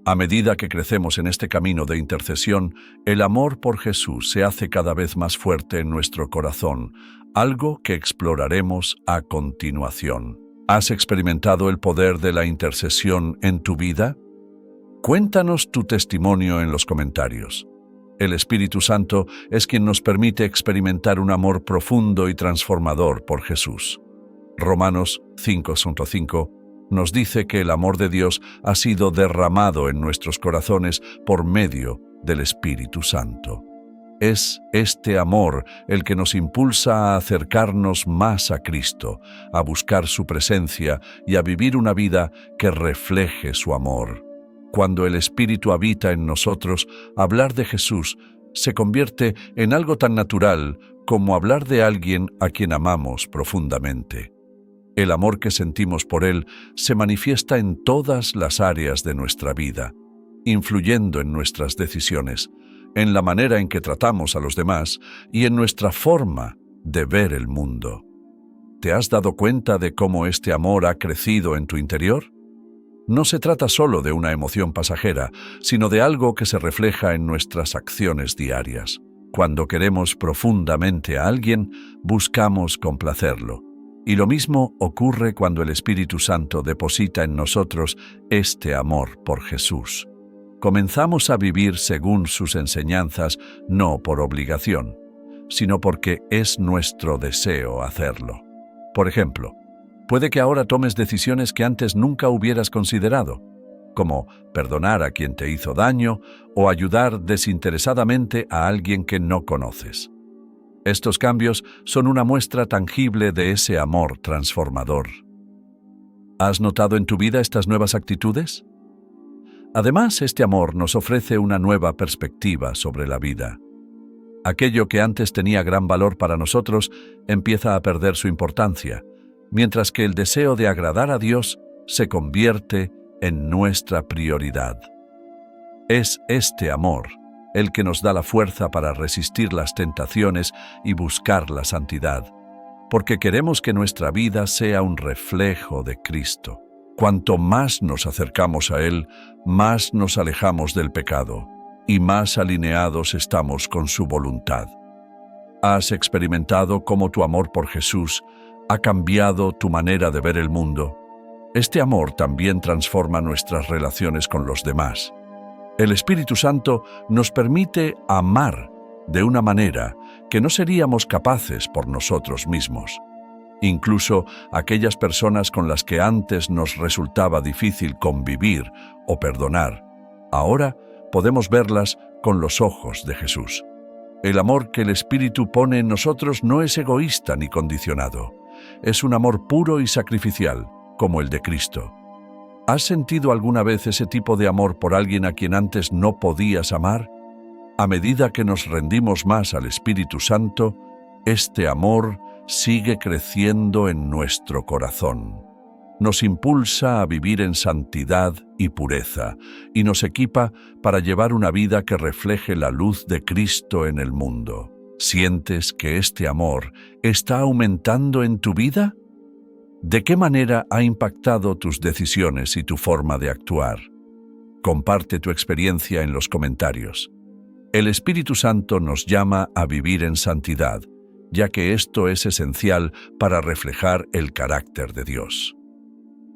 A medida que crecemos en este camino de intercesión, el amor por Jesús se hace cada vez más fuerte en nuestro corazón, algo que exploraremos a continuación. ¿Has experimentado el poder de la intercesión en tu vida? Cuéntanos tu testimonio en los comentarios. El Espíritu Santo es quien nos permite experimentar un amor profundo y transformador por Jesús. Romanos 5:5 nos dice que el amor de Dios ha sido derramado en nuestros corazones por medio del Espíritu Santo. Es este amor el que nos impulsa a acercarnos más a Cristo, a buscar su presencia y a vivir una vida que refleje su amor. Cuando el Espíritu habita en nosotros, hablar de Jesús se convierte en algo tan natural como hablar de alguien a quien amamos profundamente. El amor que sentimos por Él se manifiesta en todas las áreas de nuestra vida, influyendo en nuestras decisiones, en la manera en que tratamos a los demás y en nuestra forma de ver el mundo. ¿Te has dado cuenta de cómo este amor ha crecido en tu interior? No se trata solo de una emoción pasajera, sino de algo que se refleja en nuestras acciones diarias. Cuando queremos profundamente a alguien, buscamos complacerlo. Y lo mismo ocurre cuando el Espíritu Santo deposita en nosotros este amor por Jesús. Comenzamos a vivir según sus enseñanzas, no por obligación, sino porque es nuestro deseo hacerlo. Por ejemplo, puede que ahora tomes decisiones que antes nunca hubieras considerado, como perdonar a quien te hizo daño o ayudar desinteresadamente a alguien que no conoces. Estos cambios son una muestra tangible de ese amor transformador. ¿Has notado en tu vida estas nuevas actitudes? Además, este amor nos ofrece una nueva perspectiva sobre la vida. Aquello que antes tenía gran valor para nosotros empieza a perder su importancia, mientras que el deseo de agradar a Dios se convierte en nuestra prioridad. Es este amor el que nos da la fuerza para resistir las tentaciones y buscar la santidad, porque queremos que nuestra vida sea un reflejo de Cristo. Cuanto más nos acercamos a Él, más nos alejamos del pecado y más alineados estamos con su voluntad. ¿Has experimentado cómo tu amor por Jesús ha cambiado tu manera de ver el mundo? Este amor también transforma nuestras relaciones con los demás. El Espíritu Santo nos permite amar de una manera que no seríamos capaces por nosotros mismos. Incluso aquellas personas con las que antes nos resultaba difícil convivir o perdonar, ahora podemos verlas con los ojos de Jesús. El amor que el Espíritu pone en nosotros no es egoísta ni condicionado. Es un amor puro y sacrificial, como el de Cristo. ¿Has sentido alguna vez ese tipo de amor por alguien a quien antes no podías amar? A medida que nos rendimos más al Espíritu Santo, este amor sigue creciendo en nuestro corazón. nos impulsa a vivir en santidad y pureza y nos equipa para llevar una vida que refleje la luz de Cristo en el mundo. ¿Sientes que este amor está aumentando en tu vida? ¿De qué manera ha impactado tus decisiones y tu forma de actuar? Comparte tu experiencia en los comentarios. El Espíritu Santo nos llama a vivir en santidad, ya que esto es esencial para reflejar el carácter de Dios.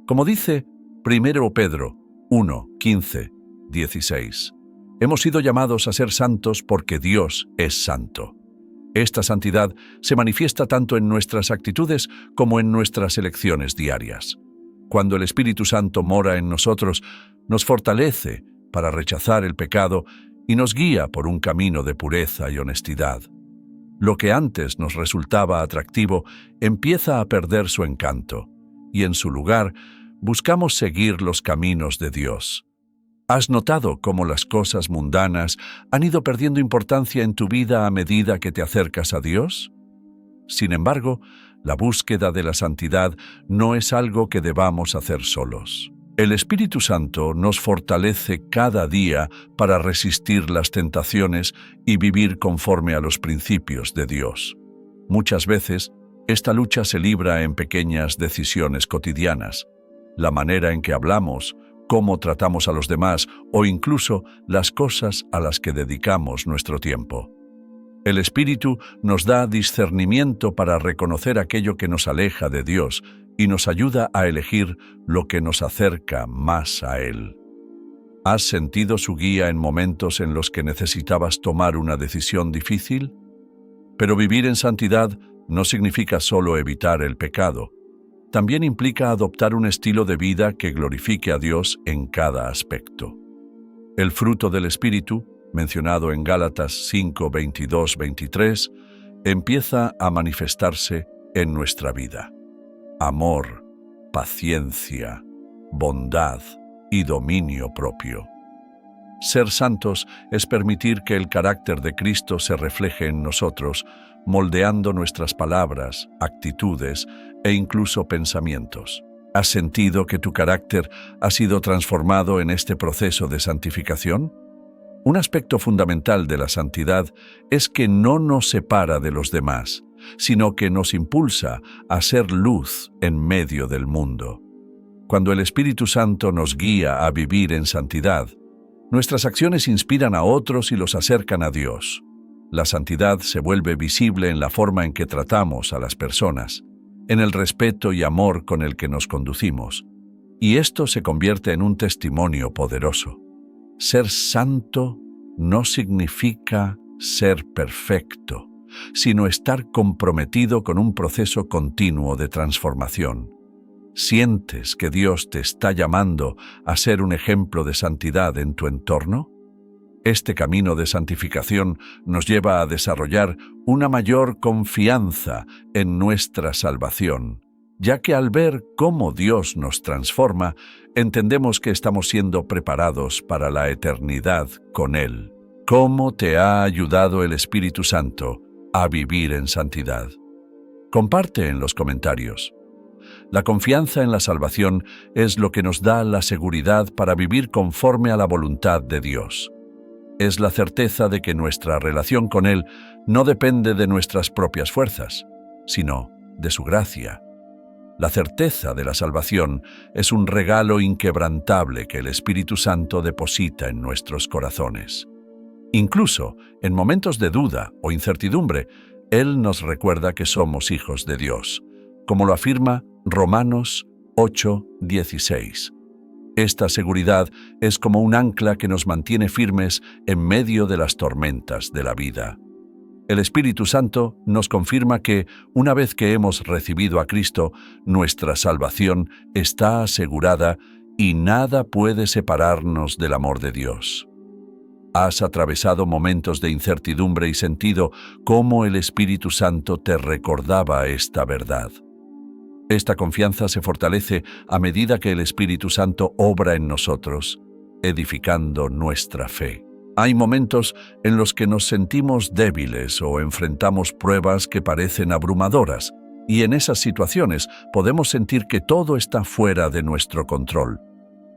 Como dice 1 Pedro 1, 15, 16, hemos sido llamados a ser santos porque Dios es santo. Esta santidad se manifiesta tanto en nuestras actitudes como en nuestras elecciones diarias. Cuando el Espíritu Santo mora en nosotros, nos fortalece para rechazar el pecado y nos guía por un camino de pureza y honestidad. Lo que antes nos resultaba atractivo empieza a perder su encanto, y en su lugar buscamos seguir los caminos de Dios. ¿Has notado cómo las cosas mundanas han ido perdiendo importancia en tu vida a medida que te acercas a Dios? Sin embargo, la búsqueda de la santidad no es algo que debamos hacer solos. El Espíritu Santo nos fortalece cada día para resistir las tentaciones y vivir conforme a los principios de Dios. Muchas veces, esta lucha se libra en pequeñas decisiones cotidianas. La manera en que hablamos, cómo tratamos a los demás o incluso las cosas a las que dedicamos nuestro tiempo. El Espíritu nos da discernimiento para reconocer aquello que nos aleja de Dios y nos ayuda a elegir lo que nos acerca más a Él. ¿Has sentido su guía en momentos en los que necesitabas tomar una decisión difícil? Pero vivir en santidad no significa solo evitar el pecado. También implica adoptar un estilo de vida que glorifique a Dios en cada aspecto. El fruto del Espíritu, mencionado en Gálatas 5, 22, 23, empieza a manifestarse en nuestra vida. Amor, paciencia, bondad y dominio propio. Ser santos es permitir que el carácter de Cristo se refleje en nosotros, moldeando nuestras palabras, actitudes e incluso pensamientos. ¿Has sentido que tu carácter ha sido transformado en este proceso de santificación? Un aspecto fundamental de la santidad es que no nos separa de los demás, sino que nos impulsa a ser luz en medio del mundo. Cuando el Espíritu Santo nos guía a vivir en santidad, nuestras acciones inspiran a otros y los acercan a Dios. La santidad se vuelve visible en la forma en que tratamos a las personas, en el respeto y amor con el que nos conducimos, y esto se convierte en un testimonio poderoso. Ser santo no significa ser perfecto, sino estar comprometido con un proceso continuo de transformación. ¿Sientes que Dios te está llamando a ser un ejemplo de santidad en tu entorno? Este camino de santificación nos lleva a desarrollar una mayor confianza en nuestra salvación, ya que al ver cómo Dios nos transforma, entendemos que estamos siendo preparados para la eternidad con Él. ¿Cómo te ha ayudado el Espíritu Santo a vivir en santidad? Comparte en los comentarios. La confianza en la salvación es lo que nos da la seguridad para vivir conforme a la voluntad de Dios. Es la certeza de que nuestra relación con Él no depende de nuestras propias fuerzas, sino de su gracia. La certeza de la salvación es un regalo inquebrantable que el Espíritu Santo deposita en nuestros corazones. Incluso en momentos de duda o incertidumbre, Él nos recuerda que somos hijos de Dios, como lo afirma Romanos 8:16. Esta seguridad es como un ancla que nos mantiene firmes en medio de las tormentas de la vida. El Espíritu Santo nos confirma que, una vez que hemos recibido a Cristo, nuestra salvación está asegurada y nada puede separarnos del amor de Dios. ¿Has atravesado momentos de incertidumbre y sentido cómo el Espíritu Santo te recordaba esta verdad? Esta confianza se fortalece a medida que el Espíritu Santo obra en nosotros, edificando nuestra fe. Hay momentos en los que nos sentimos débiles o enfrentamos pruebas que parecen abrumadoras, Y en esas situaciones podemos sentir que todo está fuera de nuestro control.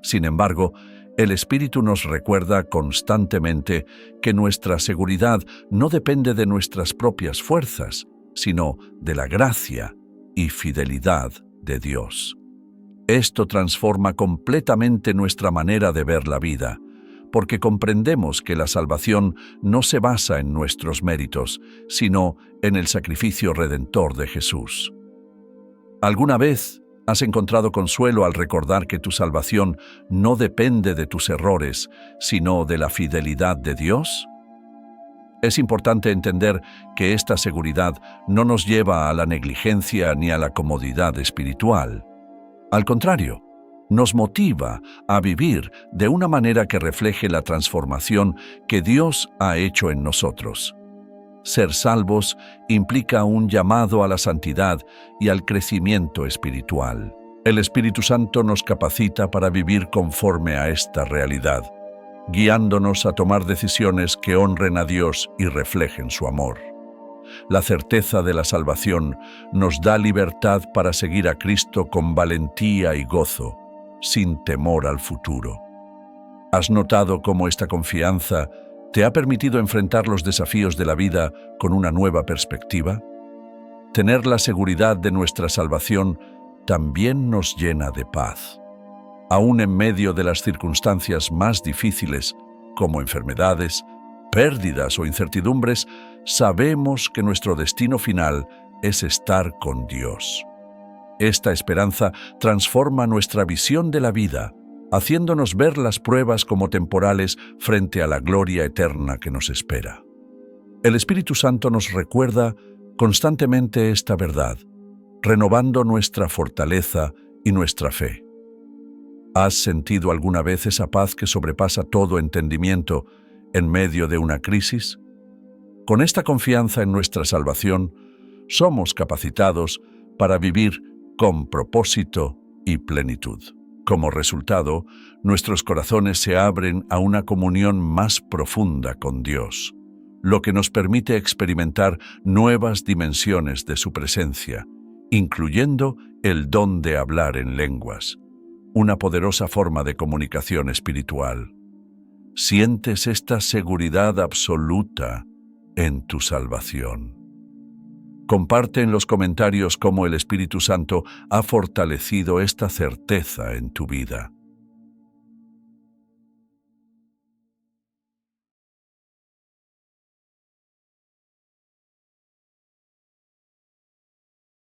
Sin embargo, el Espíritu nos recuerda constantemente que nuestra seguridad no depende de nuestras propias fuerzas, sino de la gracia y fidelidad de Dios. Esto transforma completamente nuestra manera de ver la vida, porque comprendemos que la salvación no se basa en nuestros méritos, sino en el sacrificio redentor de Jesús. ¿Alguna vez has encontrado consuelo al recordar que tu salvación no depende de tus errores, sino de la fidelidad de Dios? Es importante entender que esta seguridad no nos lleva a la negligencia ni a la comodidad espiritual. Al contrario, nos motiva a vivir de una manera que refleje la transformación que Dios ha hecho en nosotros. Ser salvos implica un llamado a la santidad y al crecimiento espiritual. El Espíritu Santo nos capacita para vivir conforme a esta realidad, guiándonos a tomar decisiones que honren a Dios y reflejen su amor. La certeza de la salvación nos da libertad para seguir a Cristo con valentía y gozo, sin temor al futuro. ¿Has notado cómo esta confianza te ha permitido enfrentar los desafíos de la vida con una nueva perspectiva? Tener la seguridad de nuestra salvación también nos llena de paz. Aún en medio de las circunstancias más difíciles, como enfermedades, pérdidas o incertidumbres, sabemos que nuestro destino final es estar con Dios. Esta esperanza transforma nuestra visión de la vida, haciéndonos ver las pruebas como temporales frente a la gloria eterna que nos espera. El Espíritu Santo nos recuerda constantemente esta verdad, renovando nuestra fortaleza y nuestra fe. ¿Has sentido alguna vez esa paz que sobrepasa todo entendimiento en medio de una crisis? Con esta confianza en nuestra salvación, somos capacitados para vivir con propósito y plenitud. Como resultado, nuestros corazones se abren a una comunión más profunda con Dios, lo que nos permite experimentar nuevas dimensiones de su presencia, incluyendo el don de hablar en lenguas, una poderosa forma de comunicación espiritual. ¿Sientes esta seguridad absoluta en tu salvación? Comparte en los comentarios cómo el Espíritu Santo ha fortalecido esta certeza en tu vida.